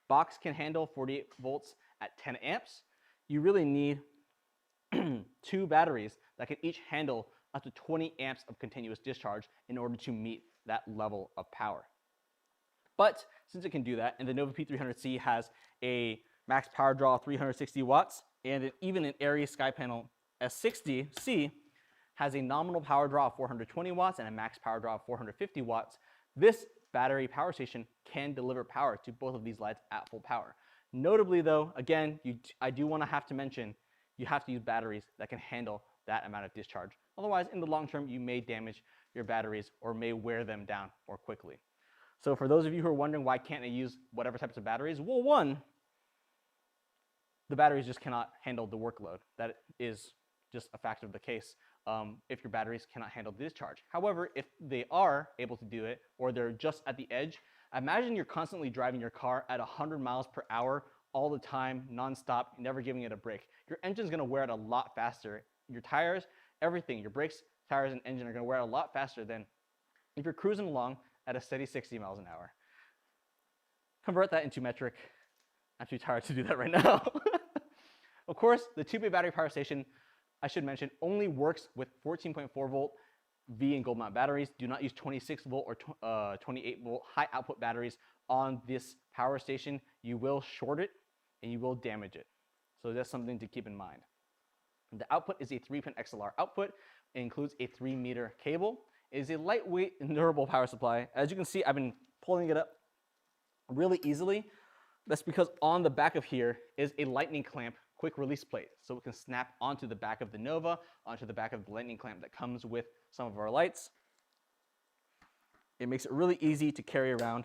box can handle 48 volts at 10 amps, you really need 2 batteries that can each handle up to 20 amps of continuous discharge in order to meet that level of power. But since it can do that, and the Nova P300C has a max power draw of 360 watts, and even an Aries SkyPanel S60C has a nominal power draw of 420 watts and a max power draw of 450 watts, this battery power station can deliver power to both of these lights at full power. Notably though, again, I do want to have to mention, you have to use batteries that can handle that amount of discharge. Otherwise, in the long term, you may damage your batteries or may wear them down more quickly. So for those of you who are wondering why can't I use whatever types of batteries, well, one, the batteries just cannot handle the workload. That is just a fact of the case if your batteries cannot handle the discharge. However, if they are able to do it, or they're just at the edge, imagine you're constantly driving your car at 100 miles per hour all the time, nonstop, never giving it a break. Your engine's gonna wear out a lot faster. Your tires, everything, your brakes, tires, and engine are gonna wear out a lot faster than if you're cruising along at a steady 60 miles an hour. Convert that into metric. I'm too tired to do that right now. Of course, the 2-bay battery power station, I should mention, only works with 14.4 volt V and gold mount batteries. Do not use 26 volt or 28 volt high output batteries on this power station. You will short it and you will damage it. So that's something to keep in mind. The output is a 3-pin XLR output. It includes a 3-meter cable. It is a lightweight and durable power supply. As you can see, I've been pulling it up really easily. That's because on the back of here is a lightning clamp quick release plate. So it can snap onto the back of the Nova, onto the back of the lightning clamp that comes with some of our lights. It makes it really easy to carry around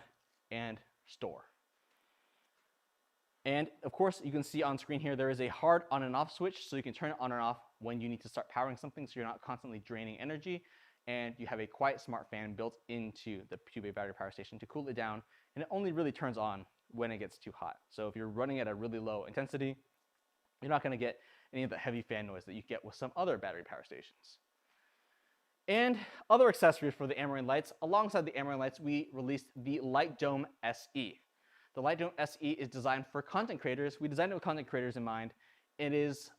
and store. And of course, you can see on screen here, there is a hard on and off switch, so you can turn it on and off when you need to start powering something, so you're not constantly draining energy. And you have a quiet smart fan built into the Aputure battery power station to cool it down, and it only really turns on when it gets too hot. So if you're running at a really low intensity, you're not going to get any of the heavy fan noise that you get with some other battery power stations. And other accessories for the Amaran lights. Alongside the Amaran lights, we released the Light Dome SE. The Light Dome SE is designed for content creators. We designed it with content creators in mind. It is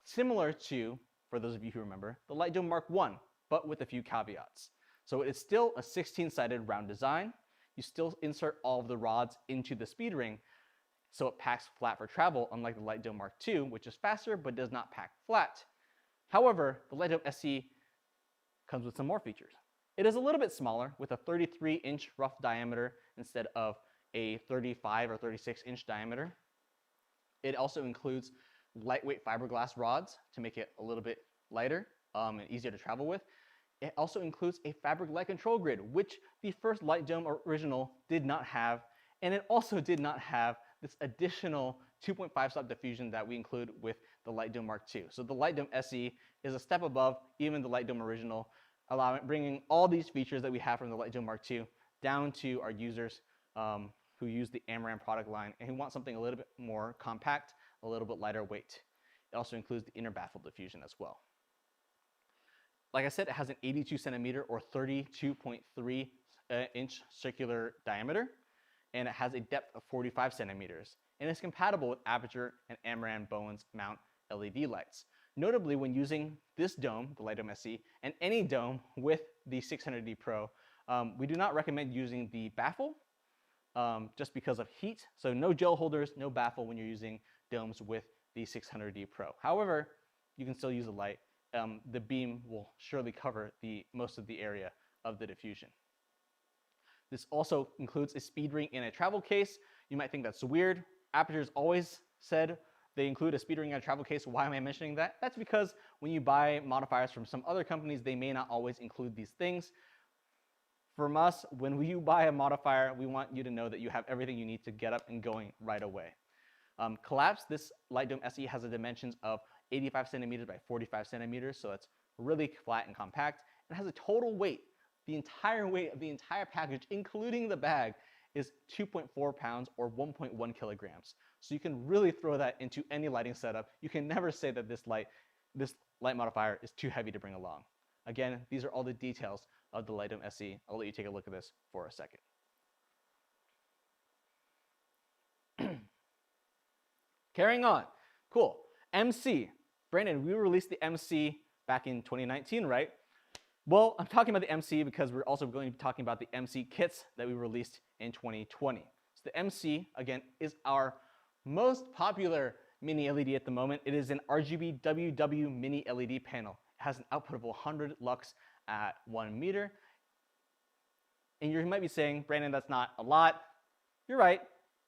similar to, for those of you who remember, the Light Dome Mark I, but with a few caveats. So it is still a 16-sided round design. You still insert all of the rods into the speed ring, so it packs flat for travel, unlike the Light Dome Mark II, which is faster but does not pack flat. However, the Light Dome SE comes with some more features. It is a little bit smaller with a 33-inch rough diameter instead of a 35 or 36-inch diameter. It also includes lightweight fiberglass rods to make it a little bit lighter and easier to travel with. It also includes a fabric light control grid, which the first Light Dome original did not have, and it also did not have this additional 2.5 stop diffusion that we include with the Light Dome Mark II. So the Light Dome SE is a step above even the Light Dome original, bringing all these features that we have from the Light Dome Mark II down to our users who use the Amaran product line and who want something a little bit more compact, a little bit lighter weight. It also includes the inner baffle diffusion as well. Like I said, it has an 82 centimeter or 32.3 inch circular diameter, and it has a depth of 45 centimeters, and it's compatible with Aputure and Amaran Bowen's mount LED lights. Notably, when using this dome, the Light Dome SE, and any dome with the 600D Pro, we do not recommend using the baffle just because of heat. So no gel holders, no baffle when you're using domes with the 600D Pro. However, you can still use the light. The beam will surely cover most of the area of the diffusion. This also includes a speed ring in a travel case. You might think that's weird. Aputure's always said they include a speed ring in a travel case. Why am I mentioning that? That's because when you buy modifiers from some other companies, they may not always include these things. From us, when you buy a modifier, we want you to know that you have everything you need to get up and going right away. Collapsed, this Light Dome SE has the dimensions of 85 centimeters by 45 centimeters, so it's really flat and compact. It has a total weight. The entire weight of the entire package, including the bag, is 2.4 pounds or 1.1 kilograms. So you can really throw that into any lighting setup. You can never say that this light modifier is too heavy to bring along. Again, these are all the details of the Light Dome SE. I'll let you take a look at this for a second. Carrying on. Cool. MC. Brandon, we released the MC back in 2019, right? Well, I'm talking about the MC because we're also going to be talking about the MC kits that we released in 2020. So the MC, again, is our most popular mini LED at the moment. It is an RGB WW mini LED panel. It has an output of 100 lux at 1 meter. And you might be saying, Brandon, that's not a lot. You're right.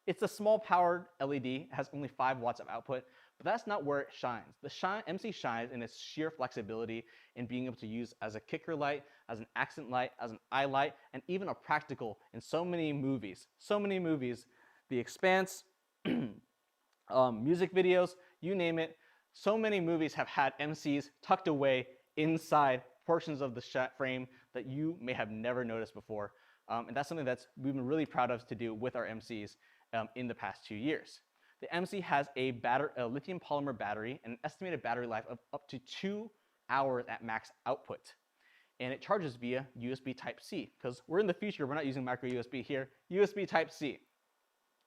It's a small powered LED. It has only 5 watts of output, but that's not where it shines. The MC shines in its sheer flexibility in being able to use as a kicker light, as an accent light, as an eye light, and even a practical in so many movies. So many movies, The Expanse, music videos, you name it. So many movies have had MCs tucked away inside portions of the frame that you may have never noticed before. And that's something that we've been really proud of to do with our MCs in the past 2 years. The MC has a lithium polymer battery and an estimated battery life of up to 2 hours at max output. And it charges via USB Type-C, because we're in the future, we're not using micro USB here, USB Type-C.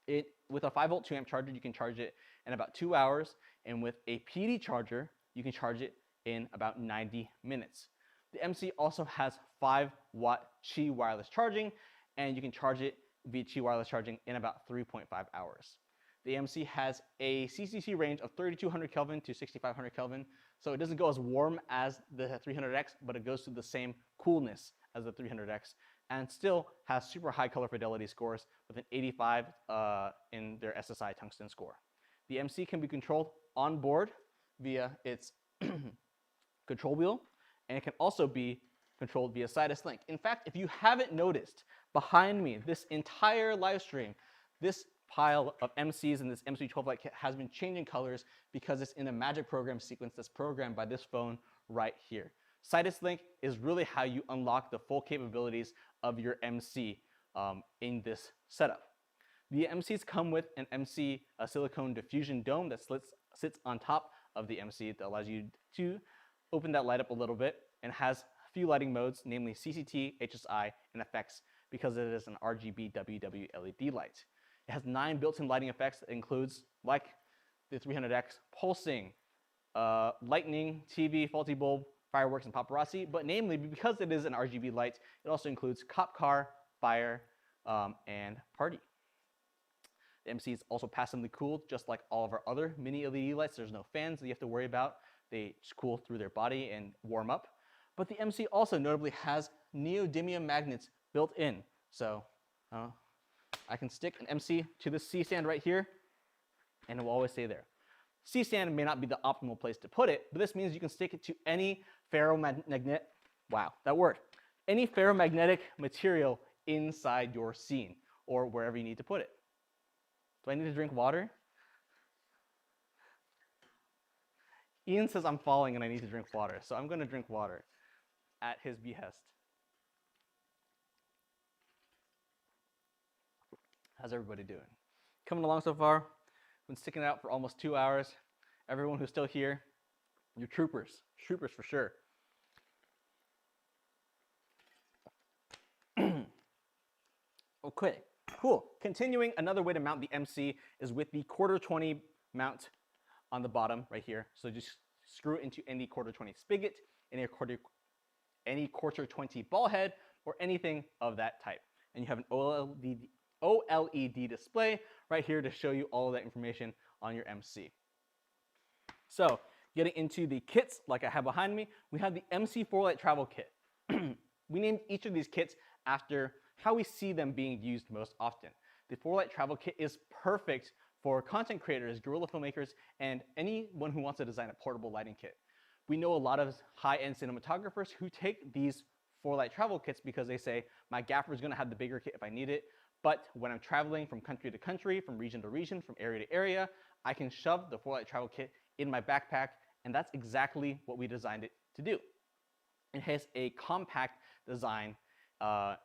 With a 5-volt 2-amp charger, you can charge it in about 2 hours, and with a PD charger, you can charge it in about 90 minutes. The MC also has 5-watt Qi wireless charging, and you can charge it via Qi wireless charging in about 3.5 hours. The MC has a CCC range of 3200 Kelvin to 6500 Kelvin, so it doesn't go as warm as the 300X, but it goes to the same coolness as the 300X, and still has super high color fidelity scores with an 85 in their SSI tungsten score. The MC can be controlled on board via its control wheel, and it can also be controlled via Sidus link. In fact, if you haven't noticed, behind me, this entire live stream, this pile of MCs, and this MC12 light kit has been changing colors because it's in a magic program sequence that's programmed by this phone right here. Sidus Link is really how you unlock the full capabilities of your MC in this setup. The MCs come with an MC silicone diffusion dome that sits on top of the MC that allows you to open that light up a little bit, and has a few lighting modes, namely CCT, HSI, and effects, because it is an RGB WW LED light. It has 9 built-in lighting effects that includes, like the 300X, pulsing, lightning, TV, faulty bulb, fireworks, and paparazzi, but namely, because it is an RGB light, it also includes cop car, fire, and party. The MC is also passively cooled, just like all of our other mini LED lights. There's no fans that you have to worry about. They just cool through their body and warm up. But the MC also notably has neodymium magnets built in. So I can stick an MC to this C-stand right here, and it will always stay there. C-stand may not be the optimal place to put it, but this means you can stick it to any ferromagnetic, any ferromagnetic material inside your scene or wherever you need to put it. Do I need to drink water? Ian says I'm falling and I need to drink water, so I'm going to drink water at his behest. How's everybody doing? Coming along so far? Been sticking it out for almost 2 hours. Everyone who's still here, you're troopers. Troopers for sure. Okay, cool. Continuing, another way to mount the MC is with the 1/4-20 mount on the bottom right here. So just screw it into any 1/4-20 spigot, any 1/4-20 ball head, or anything of that type. And you have an OLED display right here to show you all of that information on your MC. So getting into the kits like I have behind me, we have the MC 4-light travel kit. We named each of these kits after how we see them being used most often. The 4-light travel kit is perfect for content creators, guerrilla filmmakers, and anyone who wants to design a portable lighting kit. We know a lot of high-end cinematographers who take these 4-light travel kits because they say, my gaffer is going to have the bigger kit if I need it, but when I'm traveling from country to country, from region to region, from area to area, I can shove the 4-light travel kit in my backpack, and that's exactly what we designed it to do. It has a compact design,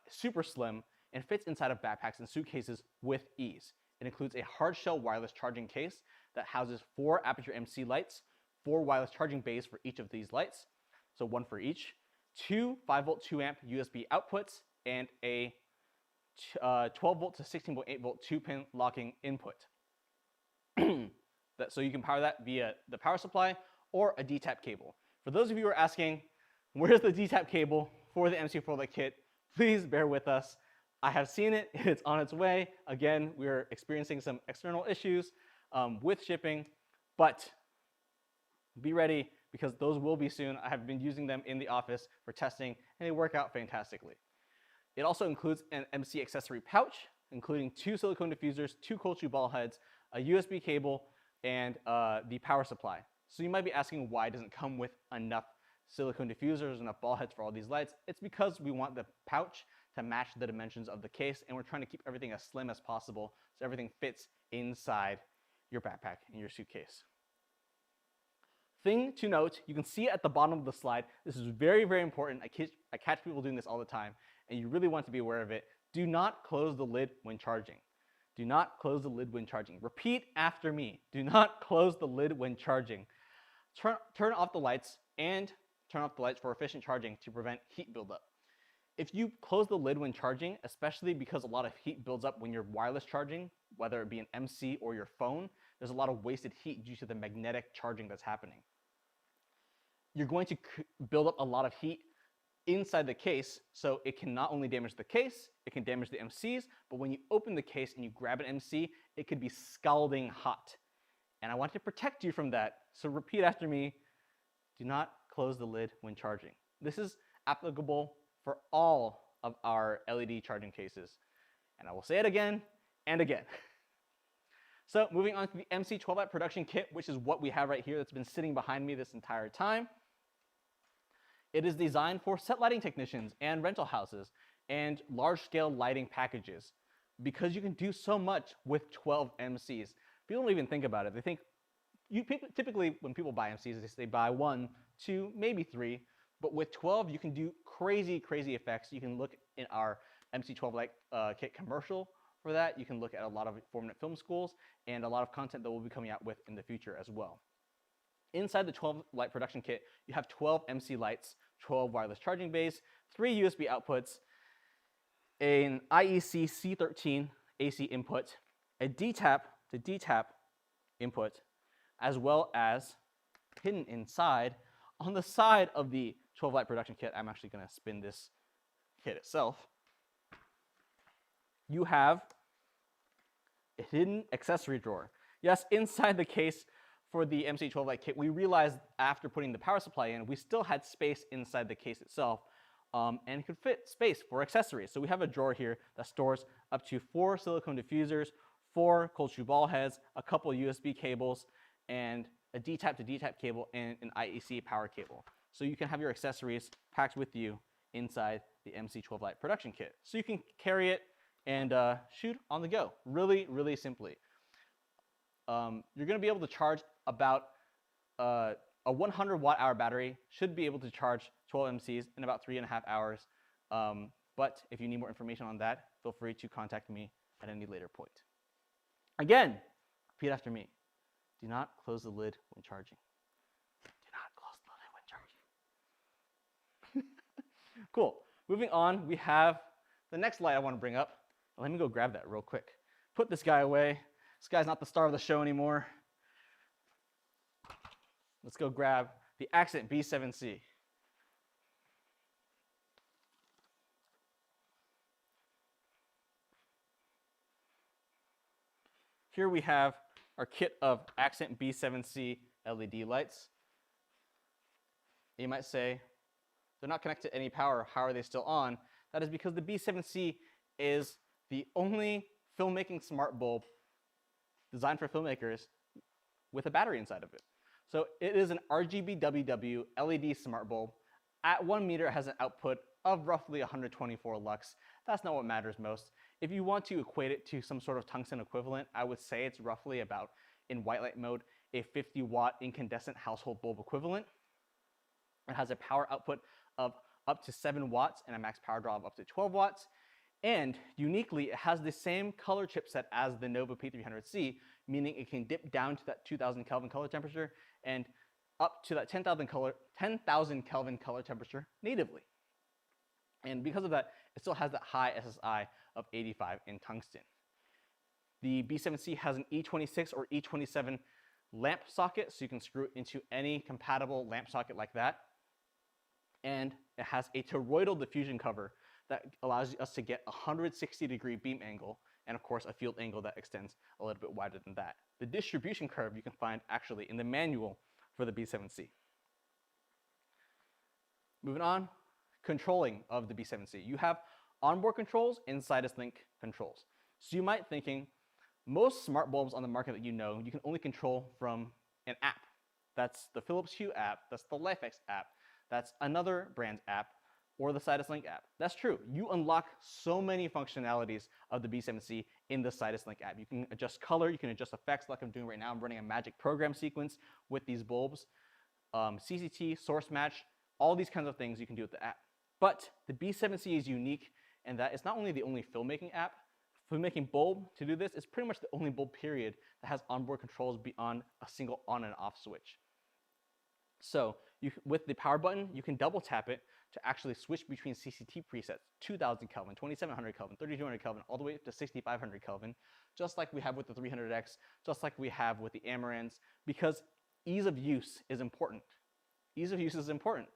super slim, and fits inside of backpacks and suitcases with ease. It includes a hard shell wireless charging case that houses 4 Aperture MC lights, 4 wireless charging bays for each of these lights, so 1 for each, 2 5-volt 2-amp USB outputs, and a 12-volt to 16-volt 8-volt 2-pin locking input. So you can power that via the power supply or a D-tap cable. For those of you who are asking, where's the D-tap cable for the MC 4-light kit? Please bear with us. I have seen it. It's on its way. Again, we're experiencing some external issues with shipping, but be ready because those will be soon. I have been using them in the office for testing, and they work out fantastically. It also includes an MC accessory pouch, including 2 silicone diffusers, 2 cold shoe ball heads, a USB cable, and the power supply. So you might be asking why it doesn't come with enough silicone diffusers, enough ball heads for all these lights. It's because we want the pouch to match the dimensions of the case, and we're trying to keep everything as slim as possible so everything fits inside your backpack and your suitcase. Thing to note, you can see at the bottom of the slide, this is very, very important. I catch people doing this all the time, and you really want to be aware of it. Do not close the lid when charging. Do not close the lid when charging. Repeat after me. Do not close the lid when charging. Turn off the lights and turn off the lights for efficient charging to prevent heat buildup. If you close the lid when charging, especially because a lot of heat builds up when you're wireless charging, whether it be an MC or your phone, there's a lot of wasted heat due to the magnetic charging that's happening. You're going to build up a lot of heat inside the case, so it can not only damage the case, it can damage the MCs, but when you open the case and you grab an MC, it could be scalding hot. And I want to protect you from that, so repeat after me, do not close the lid when charging. This is applicable for all of our LED charging cases. And I will say it again and again. So moving on to the MC 12-watt production kit, which is what we have right here that's been sitting behind me this entire time. It is designed for set lighting technicians and rental houses and large-scale lighting packages. because you can do so much with 12 MCs. People don't even think about it. They think, typically when people buy MCs, they buy 1, 2, maybe 3. But with 12, you can do crazy, crazy effects. You can look in our MC12 Light Kit commercial for that. You can look at a lot of formative film schools and a lot of content that we'll be coming out with in the future as well. Inside the 12 light production kit, you have 12 MC lights, 12 wireless charging bays, 3 USB outputs, an IEC C13 AC input, a DTAP to DTAP input, as well as hidden inside, on the side of the 12 light production kit, I'm actually going to spin this kit itself, you have a hidden accessory drawer. Yes, inside the case for the MC12 light kit, we realized after putting the power supply in, we still had space inside the case itself, and it could fit space for accessories. So we have a drawer here that stores up to 4 silicone diffusers, 4 cold shoe ball heads, a couple USB cables, and a DTAP to DTAP cable, and an IEC power cable. So you can have your accessories packed with you inside the MC12 light production kit. So you can carry it and shoot on the go, really, really simply. You're going to be able to charge about a 100 watt-hour battery should be able to charge 12 MCs in about 3.5 hours. But if you need more information on that, feel free to contact me at any later point. Again, repeat after me. Do not close the lid when charging. Do not close the lid when charging. Cool. Moving on, we have the next light I want to bring up. Let me go grab that real quick. Put this guy away. This guy's not the star of the show anymore. Let's go grab the Accent B7C. Here we have our kit of Accent B7C LED lights. You might say, they're not connected to any power, how are they still on? That is because the B7C is the only filmmaking smart bulb designed for filmmakers with a battery inside of it. So it is an RGB LED smart bulb. At 1 meter, it has an output of roughly 124 lux. That's not what matters most. If you want to equate it to some sort of tungsten equivalent, I would say it's roughly about, in white light mode, a 50 watt incandescent household bulb equivalent. It has a power output of up to 7 watts and a max power draw of up to 12 watts. And uniquely, it has the same color chipset as the Nova P300C, meaning it can dip down to that 2000 Kelvin color temperature and up to that 10,000 Kelvin color temperature natively. And because of that, it still has that high SSI of 85 in tungsten. The B7C has an E26 or E27 lamp socket, so you can screw it into any compatible lamp socket like that. And it has a toroidal diffusion cover that allows us to get a 160-degree beam angle, and of course a field angle that extends a little bit wider than that. The distribution curve you can find actually in the manual for the B7C. Moving on, controlling of the B7C. You have onboard controls and Sidus Link controls. So you might be thinking, most smart bulbs on the market that you know, you can only control from an app. That's the Philips Hue app, that's the LifeX app, that's another brand's app, or the Sidus Link app. That's true. You unlock so many functionalities of the B7C in the Sidus Link app. You can adjust color, you can adjust effects like I'm doing right now. I'm running a magic program sequence with these bulbs. CCT, source match, all these kinds of things you can do with the app. But the B7C is unique in that it's not only the only filmmaking app, filmmaking bulb to do this, it's pretty much the only bulb period that has onboard controls beyond a single on and off switch. So with the power button, you can double tap it to actually switch between CCT presets, 2000 Kelvin, 2700 Kelvin, 3200 Kelvin, all the way up to 6500 Kelvin, just like we have with the 300X, just like we have with the Amarans, because ease of use is important. Ease of use is important.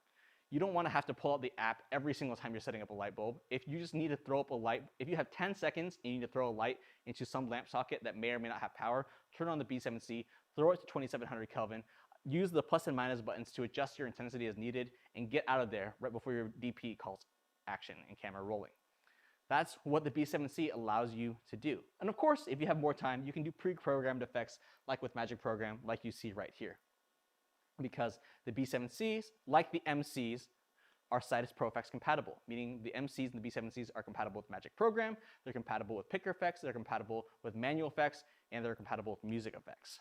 You don't want to have to pull out the app every single time you're setting up a light bulb. If you just need to throw up a light, if you have 10 seconds and you need to throw a light into some lamp socket that may or may not have power, turn on the B7C, throw it to 2700 Kelvin, use the plus and minus buttons to adjust your intensity as needed, and get out of there right before your DP calls action and camera rolling. That's what the B7C allows you to do. And of course, if you have more time, you can do pre-programmed effects like with Magic Program, like you see right here. Because the B7Cs, like the MCs, are Sidus Pro effects compatible, meaning the MCs and the B7Cs are compatible with Magic Program, they're compatible with picker effects, they're compatible with manual effects, and they're compatible with music effects.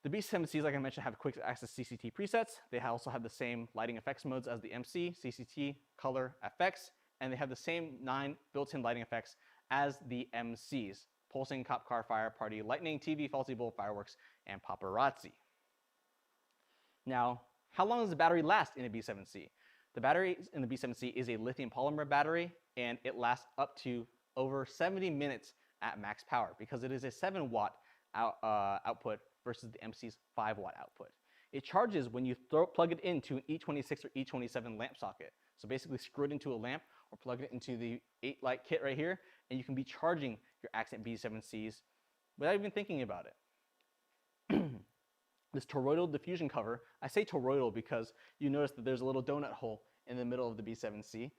The B7Cs, like I mentioned, have quick access CCT presets. They also have the same lighting effects modes as the MC, CCT, color, FX, and they have the same 9 built-in lighting effects as the MCs: pulsing, cop car, fire, party, lightning, TV, falsy bull, fireworks, and paparazzi. Now, how long does the battery last in a B7C? The battery in the B7C is a lithium polymer battery, and it lasts up to over 70 minutes at max power because it is a 7-watt output versus the MC's 5-watt output. It charges when you plug it into an E26 or E27 lamp socket. So basically screw it into a lamp or plug it into the 8-light kit right here, and you can be charging your Accent B7Cs without even thinking about it. This toroidal diffusion cover, I say toroidal because you notice that there's a little donut hole in the middle of the B7C,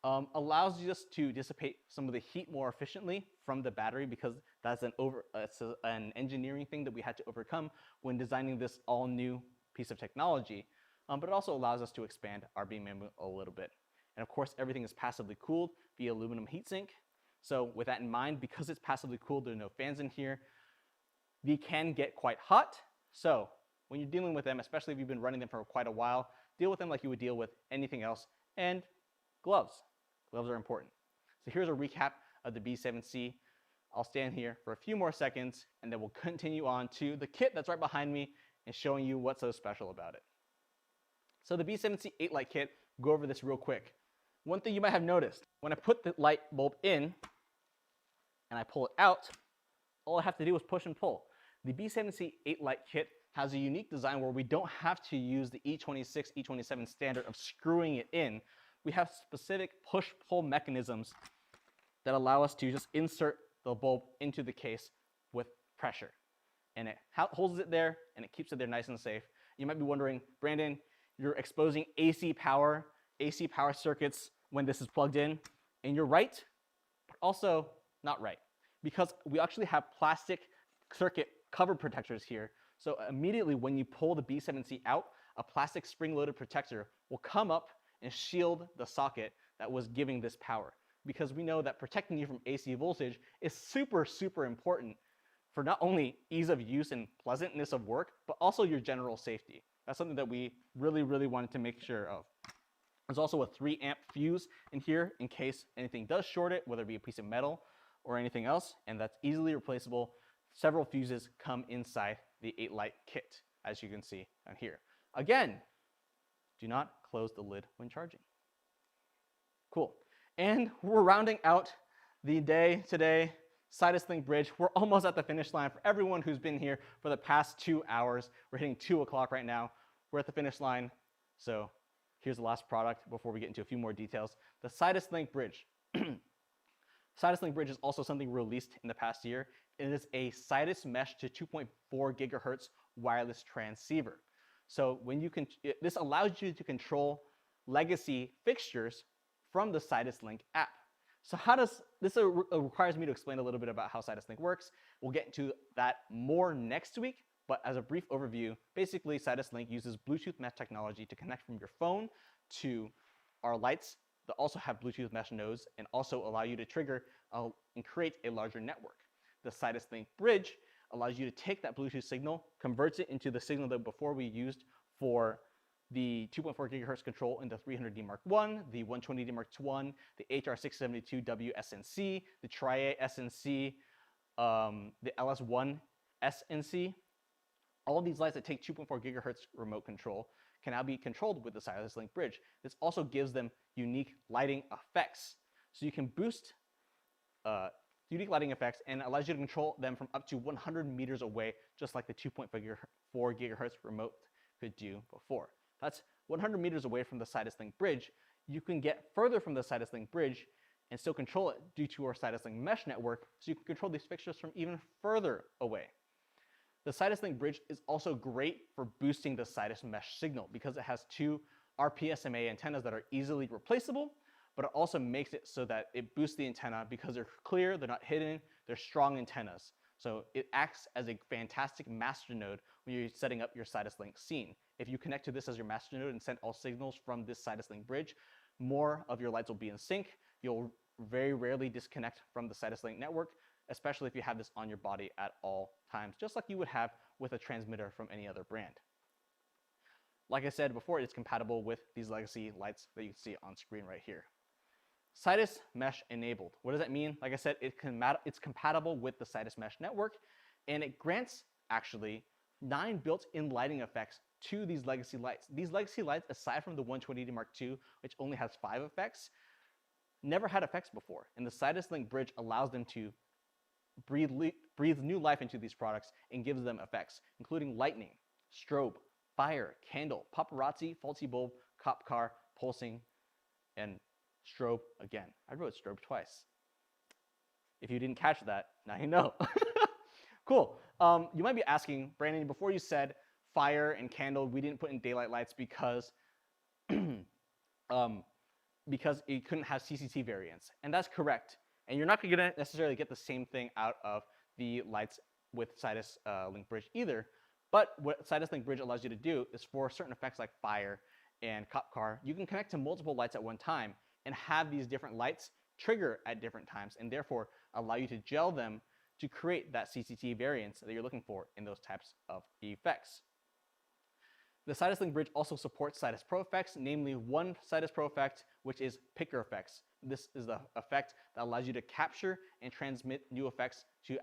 allows you just to dissipate some of the heat more efficiently from the battery, because that's an engineering thing that we had to overcome when designing this all new piece of technology. But it also allows us to expand our beam a little bit. And of course, everything is passively cooled via aluminum heatsink. So with that in mind, because it's passively cooled, there are no fans in here, they can get quite hot. So when you're dealing with them, especially if you've been running them for quite a while, deal with them like you would deal with anything else. And gloves. Gloves are important. So here's a recap of the B7C. I'll stand here for a few more seconds, and then we'll continue on to the kit that's right behind me and showing you what's so special about it. So the B7C 8-light kit, go over this real quick. One thing you might have noticed, when I put the light bulb in and I pull it out, all I have to do is push and pull. The B7C 8-light kit has a unique design where we don't have to use the E26, E27 standard of screwing it in. We have specific push-pull mechanisms that allow us to just insert the bulb into the case with pressure. And it holds it there, and it keeps it there nice and safe. You might be wondering, Brandon, you're exposing AC power circuits when this is plugged in, and you're right, but also not right, because we actually have plastic circuit cover protectors here. So immediately when you pull the B7C out, a plastic spring-loaded protector will come up and shield the socket that was giving this power, because we know that protecting you from AC voltage is super, super important for not only ease of use and pleasantness of work, but also your general safety. That's something that we really, really wanted to make sure of. There's also a 3-amp fuse in here in case anything does short it, whether it be a piece of metal or anything else, and that's easily replaceable. Several fuses come inside the 8-light kit, as you can see on here. Again, do not close the lid when charging. Cool. And we're rounding out the day today. Sidus Link Bridge. We're almost at the finish line. For everyone who's been here for the past 2 hours, we're hitting 2 o'clock right now. We're at the finish line. So here's the last product before we get into a few more details. The Sidus Link Bridge. Sidus Link Bridge is also something released in the past year. It is a Sidus mesh to 2.4 gigahertz wireless transceiver. So when this allows you to control legacy fixtures from the Sidus Link app. So how does this requires me to explain a little bit about how Sidus Link works. We'll get into that more next week, but as a brief overview, basically Sidus Link uses Bluetooth mesh technology to connect from your phone to our lights that also have Bluetooth mesh nodes and also allow you to trigger and create a larger network. The Sidus Link Bridge allows you to take that Bluetooth signal, converts it into the signal that before we used for the 2.4 gigahertz control into 300D Mark I, the 120D Mark I, the HR672W SNC, the Tri-A SNC, the LS1 SNC. All of these lights that take 2.4 gigahertz remote control can now be controlled with the Sidus Link Bridge. This also gives them unique lighting effects. So you can boost unique lighting effects and allows you to control them from up to 100 meters away, just like the 2.4 gigahertz remote could do before. That's 100 meters away from the Sidus Link Bridge. You can get further from the Sidus Link Bridge and still control it due to our Sidus Link mesh network, so you can control these fixtures from even further away. The Sidus Link Bridge is also great for boosting the Sidus mesh signal because it has 2 RPSMA antennas that are easily replaceable, but it also makes it so that it boosts the antenna because they're clear, they're not hidden, they're strong antennas. So it acts as a fantastic master node when you're setting up your Sidus Link scene. If you connect to this as your master node and send all signals from this Sidus Link bridge, more of your lights will be in sync. You'll very rarely disconnect from the Sidus Link network, especially if you have this on your body at all times, just like you would have with a transmitter from any other brand. Like I said before, it's compatible with these legacy lights that you can see on screen right here. Sidus Mesh enabled. What does that mean? Like I said, it's compatible with the Sidus Mesh network, and it grants actually 9 built-in lighting effects to these legacy lights. These legacy lights, aside from the 120D Mark II, which only has 5 effects, never had effects before. And the Sidus Link bridge allows them to breathe new life into these products and gives them effects, including lightning, strobe, fire, candle, paparazzi, faulty bulb, cop car, pulsing, and strobe again. I wrote strobe twice. If you didn't catch that, now you know. Cool. You might be asking, Brandon, before you said fire and candle, we didn't put in daylight lights because it couldn't have CCT variants. And that's correct. And you're not going to necessarily get the same thing out of the lights with Sidus Link Bridge either. But what Sidus Link Bridge allows you to do is for certain effects like fire and cop car, you can connect to multiple lights at one time and have these different lights trigger at different times and therefore allow you to gel them to create that CCT variance that you're looking for in those types of effects. The Sidus Link Bridge also supports Sidus Pro effects, namely one Sidus Pro effect, which is picker effects. This is the effect that allows you to capture and transmit new effects to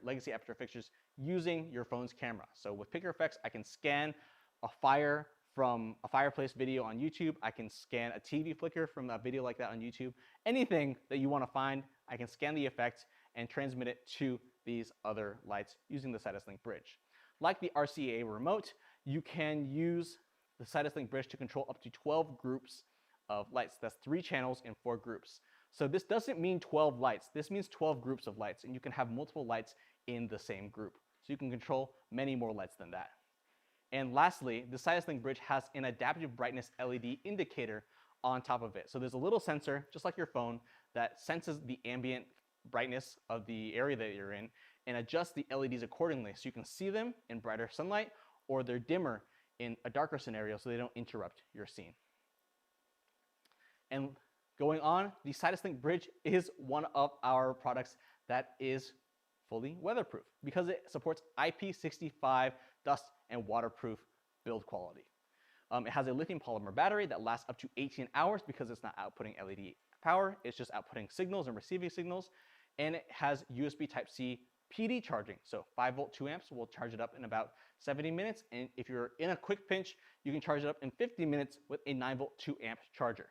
legacy Aperture fixtures using your phone's camera. So with picker effects, I can scan a fire from a fireplace video on YouTube. I can scan a TV flicker from a video like that on YouTube. Anything that you want to find, I can scan the effect and transmit it to these other lights using the Sidus Link Bridge. Like the RCA remote, you can use the Sidus Link Bridge to control up to 12 groups of lights. That's 3 channels in 4 groups. So this doesn't mean 12 lights. This means 12 groups of lights, and you can have multiple lights in the same group. So you can control many more lights than that. And lastly, the Sidus Link Bridge has an adaptive brightness LED indicator on top of it. So there's a little sensor, just like your phone, that senses the ambient brightness of the area that you're in and adjusts the LEDs accordingly so you can see them in brighter sunlight or they're dimmer in a darker scenario so they don't interrupt your scene. And going on, the Sidus Link Bridge is one of our products that is fully weatherproof because it supports IP65 dust and waterproof build quality. It has a lithium polymer battery that lasts up to 18 hours because it's not outputting LED power, it's just outputting signals and receiving signals. And it has USB Type-C PD charging. So 5-volt 2 amps will charge it up in about 70 minutes. And if you're in a quick pinch, you can charge it up in 50 minutes with a 9-volt 2 amp charger.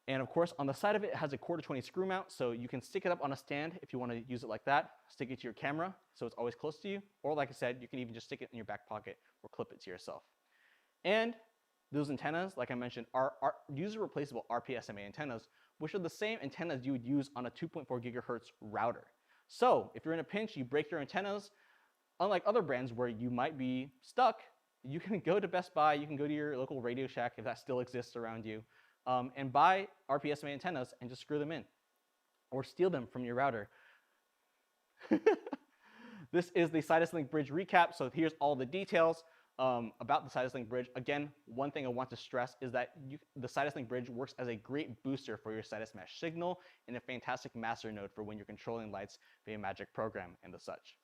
And of course, on the side of it, it has a 1/4-20 screw mount, so you can stick it up on a stand if you want to use it like that, stick it to your camera so it's always close to you, or like I said, you can even just stick it in your back pocket or clip it to yourself. And those antennas, like I mentioned, are user-replaceable RPSMA antennas, which are the same antennas you would use on a 2.4 gigahertz router. So if you're in a pinch, you break your antennas, unlike other brands where you might be stuck, you can go to Best Buy, you can go to your local Radio Shack if that still exists around you, and buy RPSMA antennas and just screw them in or steal them from your router. This is the Sidus Link Bridge recap. So here's all the details about the Sidus Link Bridge. Again, one thing I want to stress is that the Sidus Link Bridge works as a great booster for your Sidus Mesh signal and a fantastic master node for when you're controlling lights via Magic Program and the such.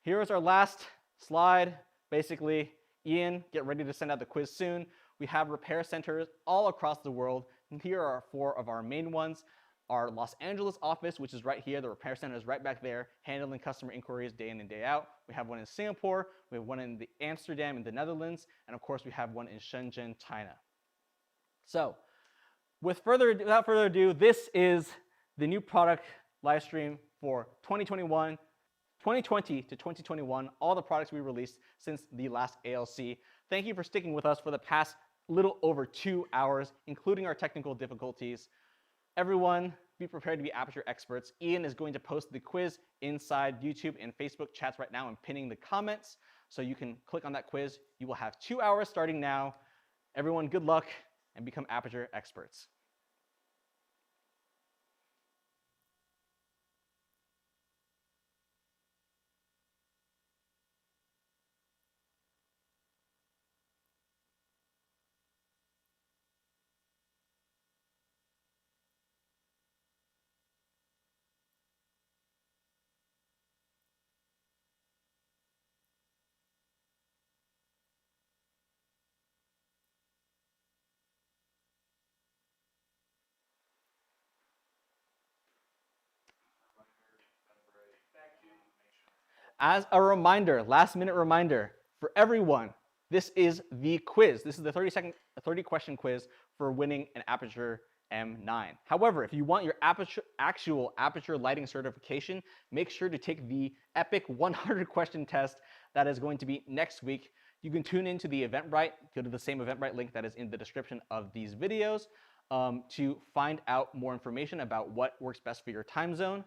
Here is our last slide. Basically, Ian, get ready to send out the quiz soon. We have repair centers all across the world. And here are 4 of our main ones. Our Los Angeles office, which is right here. The repair center is right back there, handling customer inquiries day in and day out. We have one in Singapore. We have one in Amsterdam in the Netherlands. And of course, we have one in Shenzhen, China. So without further ado, this is the new product live stream for 2020 to 2021, all the products we released since the last ALC. Thank you for sticking with us for the past little over 2 hours, including our technical difficulties. Everyone, be prepared to be Aperture experts. Ian is going to post the quiz inside YouTube and Facebook chats right now and pinning the comments. So you can click on that quiz. You will have 2 hours starting now. Everyone, good luck and become Aperture experts. As a reminder, last minute reminder for everyone, this is the quiz. This is the 30 question quiz for winning an Aputure M9. However, if you want your actual Aputure Lighting Certification, make sure to take the epic 100 question test that is going to be next week. You can tune into the Eventbrite, go to the same Eventbrite link that is in the description of these videos to find out more information about what works best for your time zone.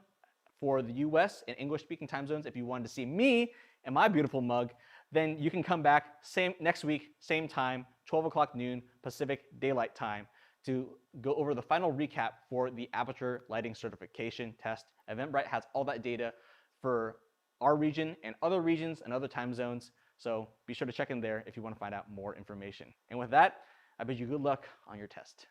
For the US and English-speaking time zones, if you wanted to see me and my beautiful mug, then you can come back next week, same time, 12 o'clock noon, Pacific Daylight Time, to go over the final recap for the Aputure Lighting Certification test. Eventbrite has all that data for our region and other regions and other time zones, so be sure to check in there if you want to find out more information. And with that, I bid you good luck on your test.